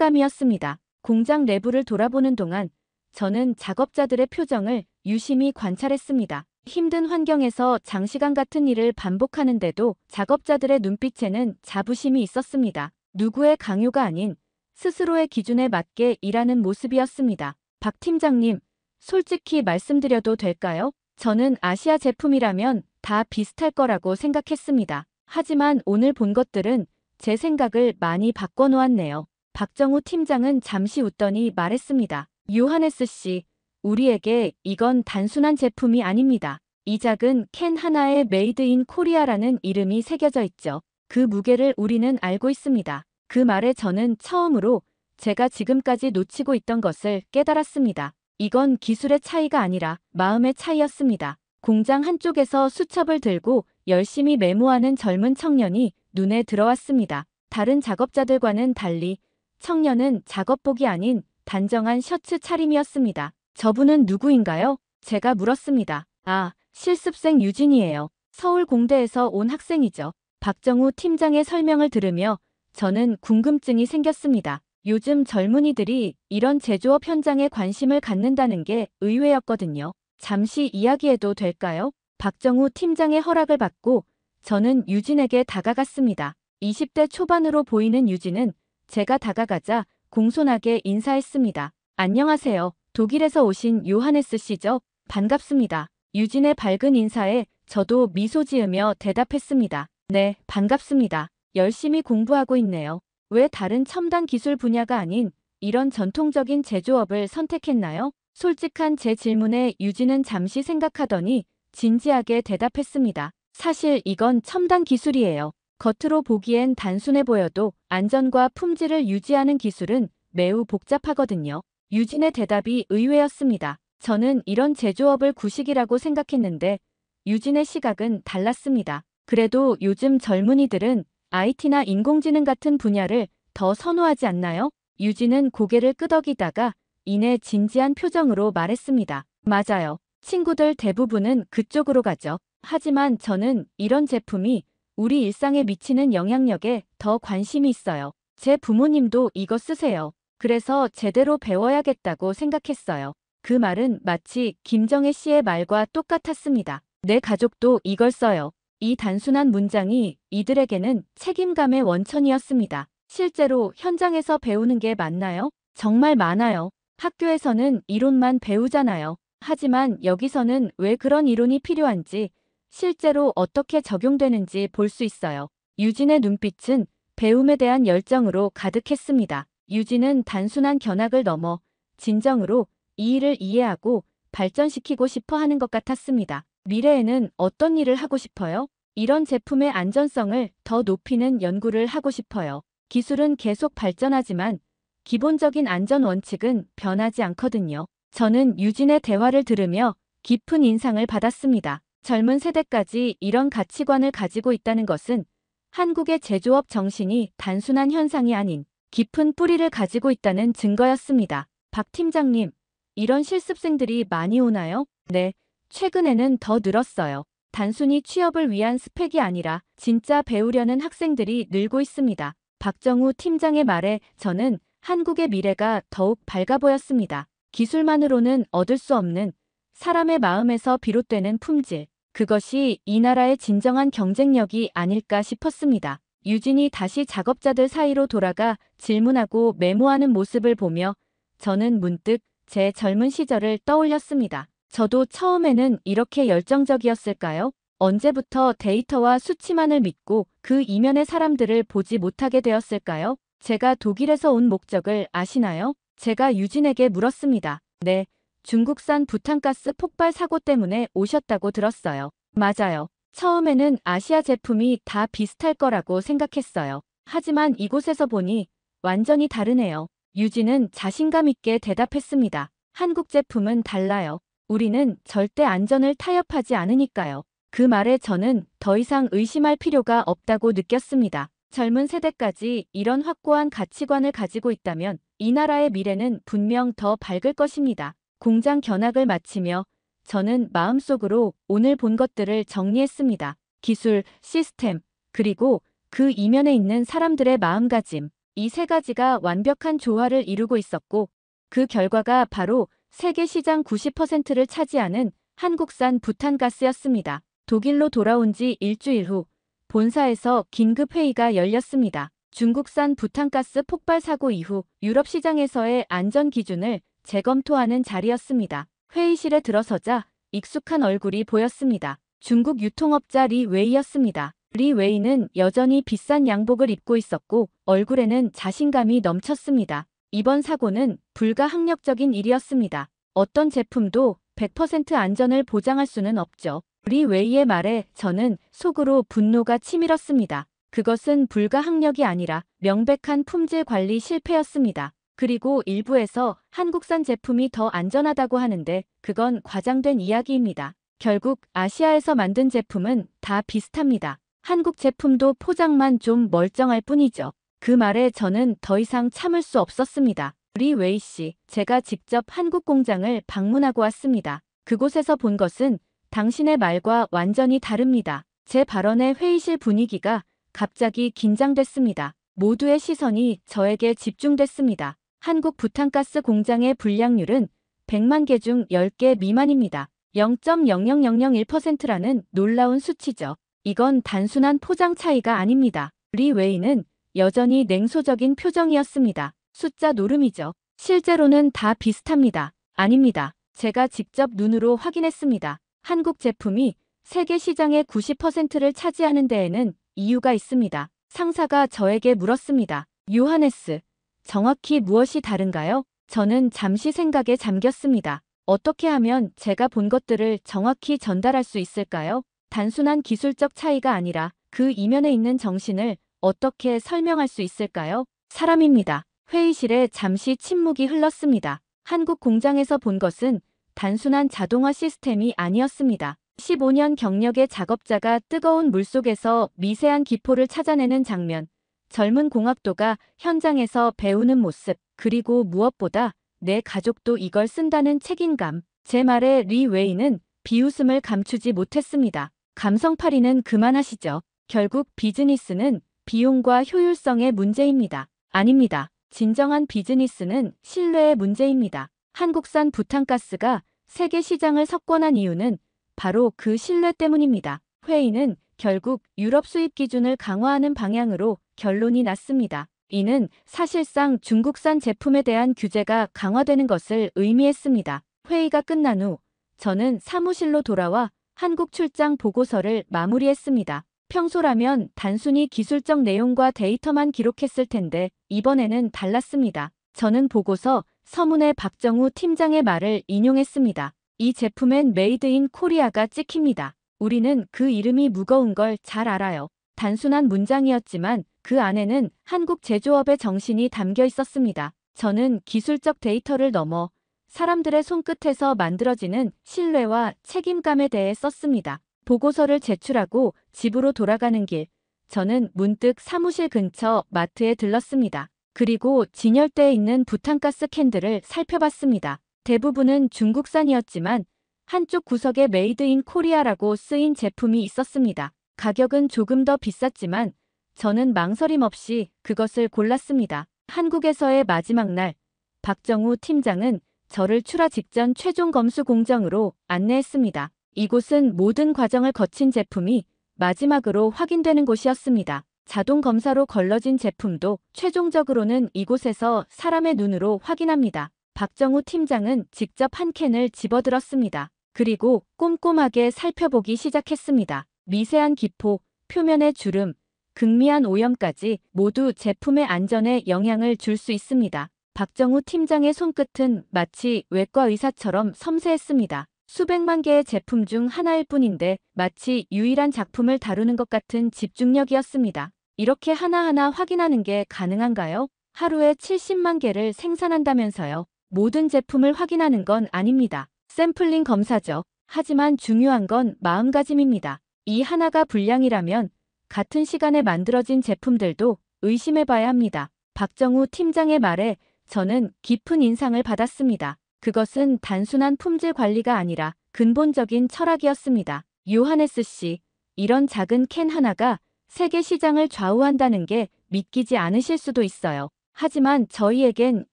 책임감이었습니다. 공장 내부를 돌아보는 동안 저는 작업자들의 표정을 유심히 관찰했습니다. 힘든 환경에서 장시간 같은 일을 반복하는데도 작업자들의 눈빛에는 자부심이 있었습니다. 누구의 강요가 아닌 스스로의 기준에 맞게 일하는 모습이었습니다. 박 팀장님, 솔직히 말씀드려도 될까요? 저는 아시아 제품이라면 다 비슷할 거라고 생각했습니다. 하지만 오늘 본 것들은 제 생각을 많이 바꿔놓았네요. 박정우 팀장은 잠시 웃더니 말했습니다. 요하네스 씨, 우리에게 이건 단순한 제품이 아닙니다. 이 작은 캔 하나에 메이드 인 코리아라는 이름이 새겨져 있죠. 그 무게를 우리는 알고 있습니다. 그 말에 저는 처음으로 제가 지금까지 놓치고 있던 것을 깨달았습니다. 이건 기술의 차이가 아니라 마음의 차이였습니다. 공장 한쪽에서 수첩을 들고 열심히 메모하는 젊은 청년이 눈에 들어왔습니다. 다른 작업자들과는 달리 청년은 작업복이 아닌 단정한 셔츠 차림이었습니다. 저분은 누구인가요? 제가 물었습니다. 아, 실습생 유진이에요. 서울 공대에서 온 학생이죠. 박정우 팀장의 설명을 들으며 저는 궁금증이 생겼습니다. 요즘 젊은이들이 이런 제조업 현장에 관심을 갖는다는 게 의외였거든요. 잠시 이야기해도 될까요? 박정우 팀장의 허락을 받고 저는 유진에게 다가갔습니다. 20대 초반으로 보이는 유진은 제가 다가가자 공손하게 인사했습니다. 안녕하세요. 독일에서 오신 요하네스 씨죠? 반갑습니다. 유진의 밝은 인사에 저도 미소 지으며 대답했습니다. 네, 반갑습니다. 열심히 공부하고 있네요. 왜 다른 첨단 기술 분야가 아닌 이런 전통적인 제조업을 선택했나요? 솔직한 제 질문에 유진은 잠시 생각하더니 진지하게 대답했습니다. 사실 이건 첨단 기술이에요. 겉으로 보기엔 단순해 보여도 안전과 품질을 유지하는 기술은 매우 복잡하거든요. 유진의 대답이 의외였습니다. 저는 이런 제조업을 구식이라고 생각했는데 유진의 시각은 달랐습니다. 그래도 요즘 젊은이들은 IT나 인공지능 같은 분야를 더 선호하지 않나요? 유진은 고개를 끄덕이다가 이내 진지한 표정으로 말했습니다. 맞아요. 친구들 대부분은 그쪽으로 가죠. 하지만 저는 이런 제품이 우리 일상에 미치는 영향력에 더 관심이 있어요. 제 부모님도 이거 쓰세요. 그래서 제대로 배워야겠다고 생각했어요. 그 말은 마치 김정혜 씨의 말과 똑같았습니다. 내 가족도 이걸 써요. 이 단순한 문장이 이들에게는 책임감의 원천이었습니다. 실제로 현장에서 배우는 게 맞나요? 정말 많아요. 학교에서는 이론만 배우잖아요. 하지만 여기서는 왜 그런 이론이 필요한지, 실제로 어떻게 적용되는지 볼 수 있어요. 유진의 눈빛은 배움에 대한 열정으로 가득했습니다. 유진은 단순한 견학을 넘어 진정으로 이 일을 이해하고 발전시키고 싶어 하는 것 같았습니다. 미래에는 어떤 일을 하고 싶어요? 이런 제품의 안전성을 더 높이는 연구를 하고 싶어요. 기술은 계속 발전하지만 기본적인 안전 원칙은 변하지 않거든요. 저는 유진의 대화를 들으며 깊은 인상을 받았습니다. 젊은 세대까지 이런 가치관을 가지고 있다는 것은 한국의 제조업 정신이 단순한 현상이 아닌 깊은 뿌리를 가지고 있다는 증거였습니다. 박 팀장님, 이런 실습생들이 많이 오나요? 네, 최근에는 더 늘었어요. 단순히 취업을 위한 스펙이 아니라 진짜 배우려는 학생들이 늘고 있습니다. 박정우 팀장의 말에 저는 한국의 미래가 더욱 밝아 보였습니다. 기술만으로는 얻을 수 없는 사람의 마음에서 비롯되는 품질, 그것이 이 나라의 진정한 경쟁력이 아닐까 싶었습니다. 유진이 다시 작업자들 사이로 돌아가 질문하고 메모하는 모습을 보며 저는 문득 제 젊은 시절을 떠올렸습니다. 저도 처음에는 이렇게 열정적이었을까요? 언제부터 데이터와 수치만을 믿고 그 이면의 사람들을 보지 못하게 되었을까요? 제가 독일에서 온 목적을 아시나요? 제가 유진에게 물었습니다. 네, 중국산 부탄가스 폭발 사고 때문에 오셨다고 들었어요. 맞아요. 처음에는 아시아 제품이 다 비슷할 거라고 생각했어요. 하지만 이곳에서 보니 완전히 다르네요. 유진은 자신감 있게 대답했습니다. 한국 제품은 달라요. 우리는 절대 안전을 타협하지 않으니까요. 그 말에 저는 더 이상 의심할 필요가 없다고 느꼈습니다. 젊은 세대까지 이런 확고한 가치관을 가지고 있다면 이 나라의 미래는 분명 더 밝을 것입니다. 공장 견학을 마치며 저는 마음속으로 오늘 본 것들을 정리했습니다. 기술, 시스템, 그리고 그 이면에 있는 사람들의 마음가짐. 이 세 가지가 완벽한 조화를 이루고 있었고 그 결과가 바로 세계 시장 90%를 차지하는 한국산 부탄가스였습니다. 독일로 돌아온 지 일주일 후 본사에서 긴급 회의가 열렸습니다. 중국산 부탄가스 폭발 사고 이후 유럽 시장에서의 안전 기준을 재검토하는 자리였습니다. 회의실에 들어서자 익숙한 얼굴이 보였습니다. 중국 유통업자 리 웨이였습니다. 리 웨이는 여전히 비싼 양복을 입고 있었고 얼굴에는 자신감이 넘쳤습니다. 이번 사고는 불가항력적인 일이었습니다. 어떤 제품도 100% 안전을 보장할 수는 없죠. 리 웨이의 말에 저는 속으로 분노가 치밀었습니다. 그것은 불가항력이 아니라 명백한 품질 관리 실패였습니다. 그리고 일부에서 한국산 제품이 더 안전하다고 하는데 그건 과장된 이야기입니다. 결국 아시아에서 만든 제품은 다 비슷합니다. 한국 제품도 포장만 좀 멀쩡할 뿐이죠. 그 말에 저는 더 이상 참을 수 없었습니다. 리 웨이 씨, 제가 직접 한국 공장을 방문하고 왔습니다. 그곳에서 본 것은 당신의 말과 완전히 다릅니다. 제 발언의 회의실 분위기가 갑자기 긴장됐습니다. 모두의 시선이 저에게 집중됐습니다. 한국 부탄가스 공장의 불량률은 100만 개 중 10개 미만입니다. 0.00001%라는 놀라운 수치죠. 이건 단순한 포장 차이가 아닙니다. 리 웨이는 여전히 냉소적인 표정이었습니다. 숫자 노름이죠. 실제로는 다 비슷합니다. 아닙니다. 제가 직접 눈으로 확인했습니다. 한국 제품이 세계 시장의 90%를 차지하는 데에는 이유가 있습니다. 상사가 저에게 물었습니다. 요하네스, 정확히 무엇이 다른가요? 저는 잠시 생각에 잠겼습니다. 어떻게 하면 제가 본 것들을 정확히 전달할 수 있을까요? 단순한 기술적 차이가 아니라 그 이면에 있는 정신을 어떻게 설명할 수 있을까요? 사람입니다. 회의실에 잠시 침묵이 흘렀습니다. 한국 공장에서 본 것은 단순한 자동화 시스템이 아니었습니다. 15년 경력의 작업자가 뜨거운 물속에서 미세한 기포를 찾아내는 장면, 젊은 공학도가 현장에서 배우는 모습, 그리고 무엇보다 내 가족도 이걸 쓴다는 책임감. 제 말에 리 웨이는 비웃음을 감추지 못했습니다. 감성팔이는 그만하시죠. 결국 비즈니스는 비용과 효율성의 문제입니다. 아닙니다. 진정한 비즈니스는 신뢰의 문제입니다. 한국산 부탄가스가 세계 시장을 석권한 이유는 바로 그 신뢰 때문입니다. 회의는 결국 유럽 수입 기준을 강화하는 방향으로 결론이 났습니다. 이는 사실상 중국산 제품에 대한 규제가 강화되는 것을 의미했습니다. 회의가 끝난 후 저는 사무실로 돌아와 한국 출장 보고서를 마무리했습니다. 평소라면 단순히 기술적 내용과 데이터만 기록했을 텐데 이번에는 달랐습니다. 저는 보고서 서문의 박정우 팀장의 말을 인용했습니다. 이 제품엔 메이드 인 코리아가 찍힙니다. 우리는 그 이름이 무거운 걸 잘 알아요. 단순한 문장이었지만 그 안에는 한국 제조업의 정신이 담겨 있었습니다. 저는 기술적 데이터를 넘어 사람들의 손끝에서 만들어지는 신뢰와 책임감에 대해 썼습니다. 보고서를 제출하고 집으로 돌아가는 길, 저는 문득 사무실 근처 마트에 들렀습니다. 그리고 진열대에 있는 부탄가스 캔들을 살펴봤습니다. 대부분은 중국산이었지만 한쪽 구석에 메이드 인 코리아라고 쓰인 제품이 있었습니다. 가격은 조금 더 비쌌지만 저는 망설임 없이 그것을 골랐습니다. 한국에서의 마지막 날, 박정우 팀장은 저를 출하 직전 최종 검수 공정으로 안내했습니다. 이곳은 모든 과정을 거친 제품이 마지막으로 확인되는 곳이었습니다. 자동 검사로 걸러진 제품도 최종적으로는 이곳에서 사람의 눈으로 확인합니다. 박정우 팀장은 직접 한 캔을 집어들었습니다. 그리고 꼼꼼하게 살펴보기 시작했습니다. 미세한 기포, 표면의 주름, 극미한 오염까지 모두 제품의 안전에 영향을 줄 수 있습니다. 박정우 팀장의 손끝은 마치 외과 의사처럼 섬세했습니다. 수백만 개의 제품 중 하나일 뿐인데 마치 유일한 작품을 다루는 것 같은 집중력이었습니다. 이렇게 하나하나 확인하는 게 가능한가요? 하루에 70만 개를 생산한다면서요. 모든 제품을 확인하는 건 아닙니다. 샘플링 검사죠. 하지만 중요한 건 마음가짐입니다. 이 하나가 불량이라면 같은 시간에 만들어진 제품들도 의심해봐야 합니다. 박정우 팀장의 말에 저는 깊은 인상을 받았습니다. 그것은 단순한 품질 관리가 아니라 근본적인 철학이었습니다. 요하네스 씨, 이런 작은 캔 하나가 세계 시장을 좌우한다는 게 믿기지 않으실 수도 있어요. 하지만 저희에겐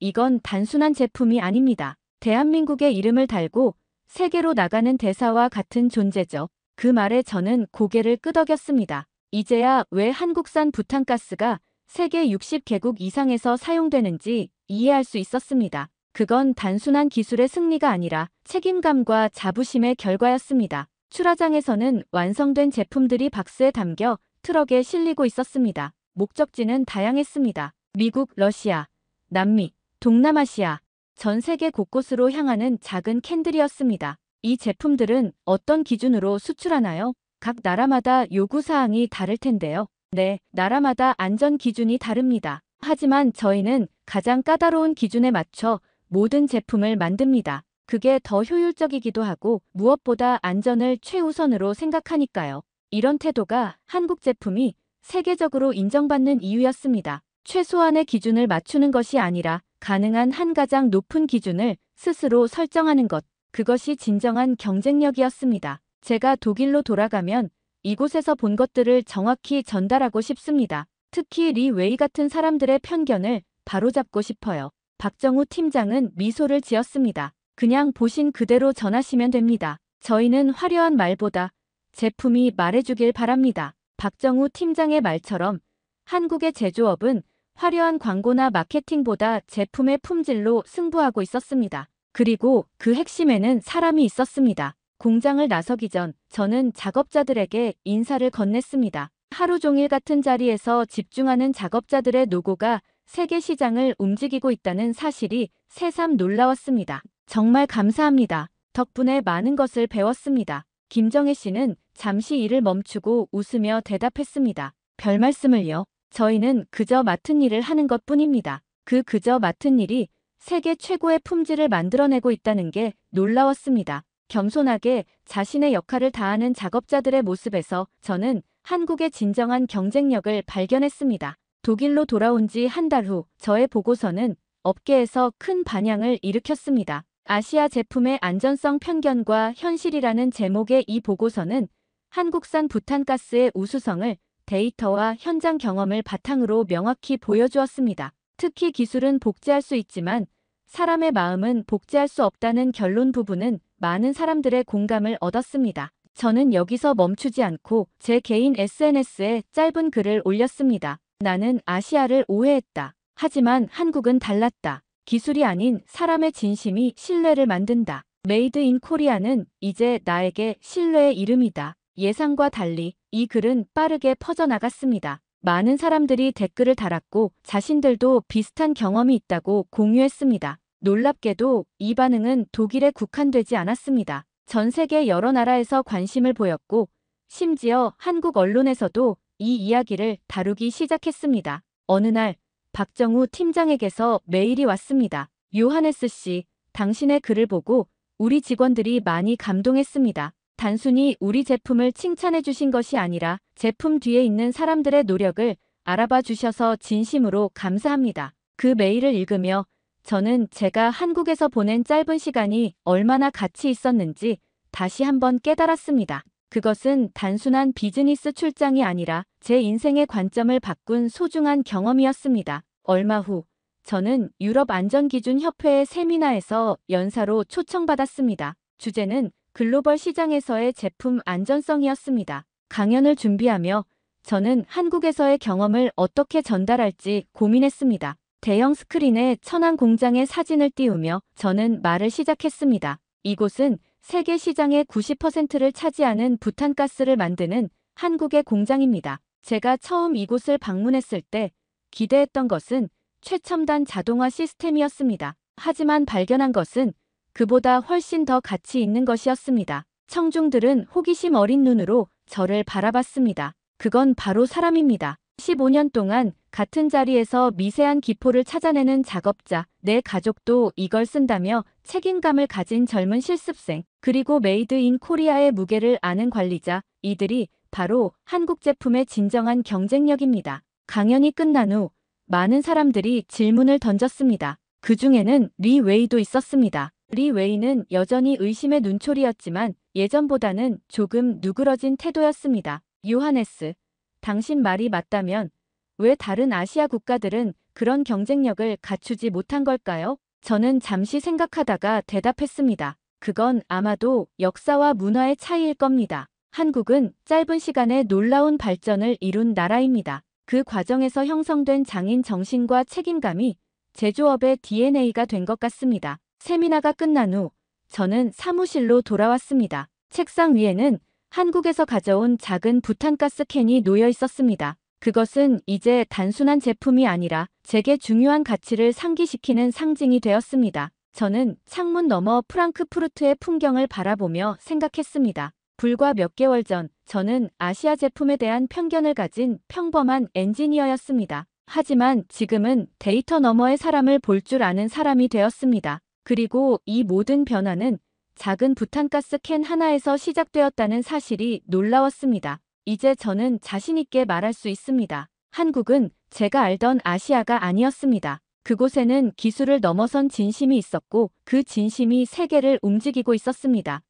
이건 단순한 제품이 아닙니다. 대한민국의 이름을 달고 세계로 나가는 대사와 같은 존재죠. 그 말에 저는 고개를 끄덕였습니다. 이제야 왜 한국산 부탄가스가 세계 60개국 이상에서 사용되는지 이해할 수 있었습니다. 그건 단순한 기술의 승리가 아니라 책임감과 자부심의 결과였습니다. 출하장에서는 완성된 제품들이 박스에 담겨 트럭에 실리고 있었습니다. 목적지는 다양했습니다. 미국, 러시아, 남미, 동남아시아, 전 세계 곳곳으로 향하는 작은 캔들이었습니다. 이 제품들은 어떤 기준으로 수출하나요? 각 나라마다 요구사항이 다를 텐데요. 네, 나라마다 안전 기준이 다릅니다. 하지만 저희는 가장 까다로운 기준에 맞춰 모든 제품을 만듭니다. 그게 더 효율적이기도 하고 무엇보다 안전을 최우선으로 생각하니까요. 이런 태도가 한국 제품이 세계적으로 인정받는 이유였습니다. 최소한의 기준을 맞추는 것이 아니라 가능한 한 가장 높은 기준을 스스로 설정하는 것. 그것이 진정한 경쟁력이었습니다. 제가 독일로 돌아가면 이곳에서 본 것들을 정확히 전달하고 싶습니다. 특히 리 웨이 같은 사람들의 편견을 바로잡고 싶어요. 박정우 팀장은 미소를 지었습니다. 그냥 보신 그대로 전하시면 됩니다. 저희는 화려한 말보다 제품이 말해주길 바랍니다. 박정우 팀장의 말처럼 한국의 제조업은 화려한 광고나 마케팅보다 제품의 품질로 승부하고 있었습니다. 그리고 그 핵심에는 사람이 있었습니다. 공장을 나서기 전 저는 작업자들에게 인사를 건넸습니다. 하루 종일 같은 자리에서 집중하는 작업자들의 노고가 세계 시장을 움직이고 있다는 사실이 새삼 놀라웠습니다. 정말 감사합니다. 덕분에 많은 것을 배웠습니다. 김정혜 씨는 잠시 일을 멈추고 웃으며 대답했습니다. 별 말씀을요. 저희는 그저 맡은 일을 하는 것뿐입니다. 그저 맡은 일이 세계 최고의 품질을 만들어내고 있다는 게 놀라웠습니다. 겸손하게 자신의 역할을 다하는 작업자들의 모습에서 저는 한국의 진정한 경쟁력을 발견했습니다. 독일로 돌아온 지 한 달 후 저의 보고서는 업계에서 큰 반향을 일으켰습니다. 아시아 제품의 안전성 편견과 현실이라는 제목의 이 보고서는 한국산 부탄가스의 우수성을 데이터와 현장 경험을 바탕으로 명확히 보여주었습니다. 특히 기술은 복제할 수 있지만 사람의 마음은 복제할 수 없다는 결론 부분은 많은 사람들의 공감을 얻었습니다. 저는 여기서 멈추지 않고 제 개인 SNS에 짧은 글을 올렸습니다. 나는 아시아를 오해했다. 하지만 한국은 달랐다. 기술이 아닌 사람의 진심이 신뢰를 만든다. 메이드 인 코리아는 이제 나에게 신뢰의 이름이다. 예상과 달리 이 글은 빠르게 퍼져나갔습니다. 많은 사람들이 댓글을 달았고 자신들도 비슷한 경험이 있다고 공유했습니다. 놀랍게도 이 반응은 독일에 국한되지 않았습니다. 전 세계 여러 나라에서 관심을 보였고 심지어 한국 언론에서도 이 이야기를 다루기 시작했습니다. 어느 날 박정우 팀장에게서 메일이 왔습니다. 요하네스 씨, 당신의 글을 보고 우리 직원들이 많이 감동했습니다. 단순히 우리 제품을 칭찬해 주신 것이 아니라 제품 뒤에 있는 사람들의 노력을 알아봐 주셔서 진심으로 감사합니다. 그 메일을 읽으며 저는 제가 한국에서 보낸 짧은 시간이 얼마나 가치 있었는지 다시 한번 깨달았습니다. 그것은 단순한 비즈니스 출장이 아니라 제 인생의 관점을 바꾼 소중한 경험이었습니다. 얼마 후 저는 유럽 안전기준협회의 세미나에서 연사로 초청받았습니다. 주제는 글로벌 시장에서의 제품 안전성이었습니다. 강연을 준비하며 저는 한국에서의 경험을 어떻게 전달할지 고민했습니다. 대형 스크린에 천안 공장의 사진을 띄우며 저는 말을 시작했습니다. 이곳은 세계 시장의 90%를 차지하는 부탄가스를 만드는 한국의 공장입니다. 제가 처음 이곳을 방문했을 때 기대했던 것은 최첨단 자동화 시스템이었습니다. 하지만 발견한 것은 그보다 훨씬 더 가치 있는 것이었습니다. 청중들은 호기심 어린 눈으로 저를 바라봤습니다. 그건 바로 사람입니다. 15년 동안 같은 자리에서 미세한 기포를 찾아내는 작업자, 내 가족도 이걸 쓴다며 책임감을 가진 젊은 실습생, 그리고 메이드 인 코리아의 무게를 아는 관리자, 이들이 바로 한국 제품의 진정한 경쟁력입니다. 강연이 끝난 후 많은 사람들이 질문을 던졌습니다. 그 중에는 리 웨이도 있었습니다. 리 웨이는 여전히 의심의 눈초리였지만 예전보다는 조금 누그러진 태도였습니다. 요하네스, 당신 말이 맞다면 왜 다른 아시아 국가들은 그런 경쟁력을 갖추지 못한 걸까요? 저는 잠시 생각하다가 대답했습니다. 그건 아마도 역사와 문화의 차이일 겁니다. 한국은 짧은 시간에 놀라운 발전을 이룬 나라입니다. 그 과정에서 형성된 장인 정신과 책임감이 제조업의 DNA가 된 것 같습니다. 세미나가 끝난 후 저는 사무실로 돌아왔습니다. 책상 위에는 한국에서 가져온 작은 부탄가스 캔이 놓여 있었습니다. 그것은 이제 단순한 제품이 아니라 제게 중요한 가치를 상기시키는 상징이 되었습니다. 저는 창문 너머 프랑크푸르트의 풍경을 바라보며 생각했습니다. 불과 몇 개월 전 저는 아시아 제품에 대한 편견을 가진 평범한 엔지니어였습니다. 하지만 지금은 데이터 너머의 사람을 볼 줄 아는 사람이 되었습니다. 그리고 이 모든 변화는 작은 부탄가스 캔 하나에서 시작되었다는 사실이 놀라웠습니다. 이제 저는 자신 있게 말할 수 있습니다. 한국은 제가 알던 아시아가 아니었습니다. 그곳에는 기술을 넘어선 진심이 있었고 그 진심이 세계를 움직이고 있었습니다.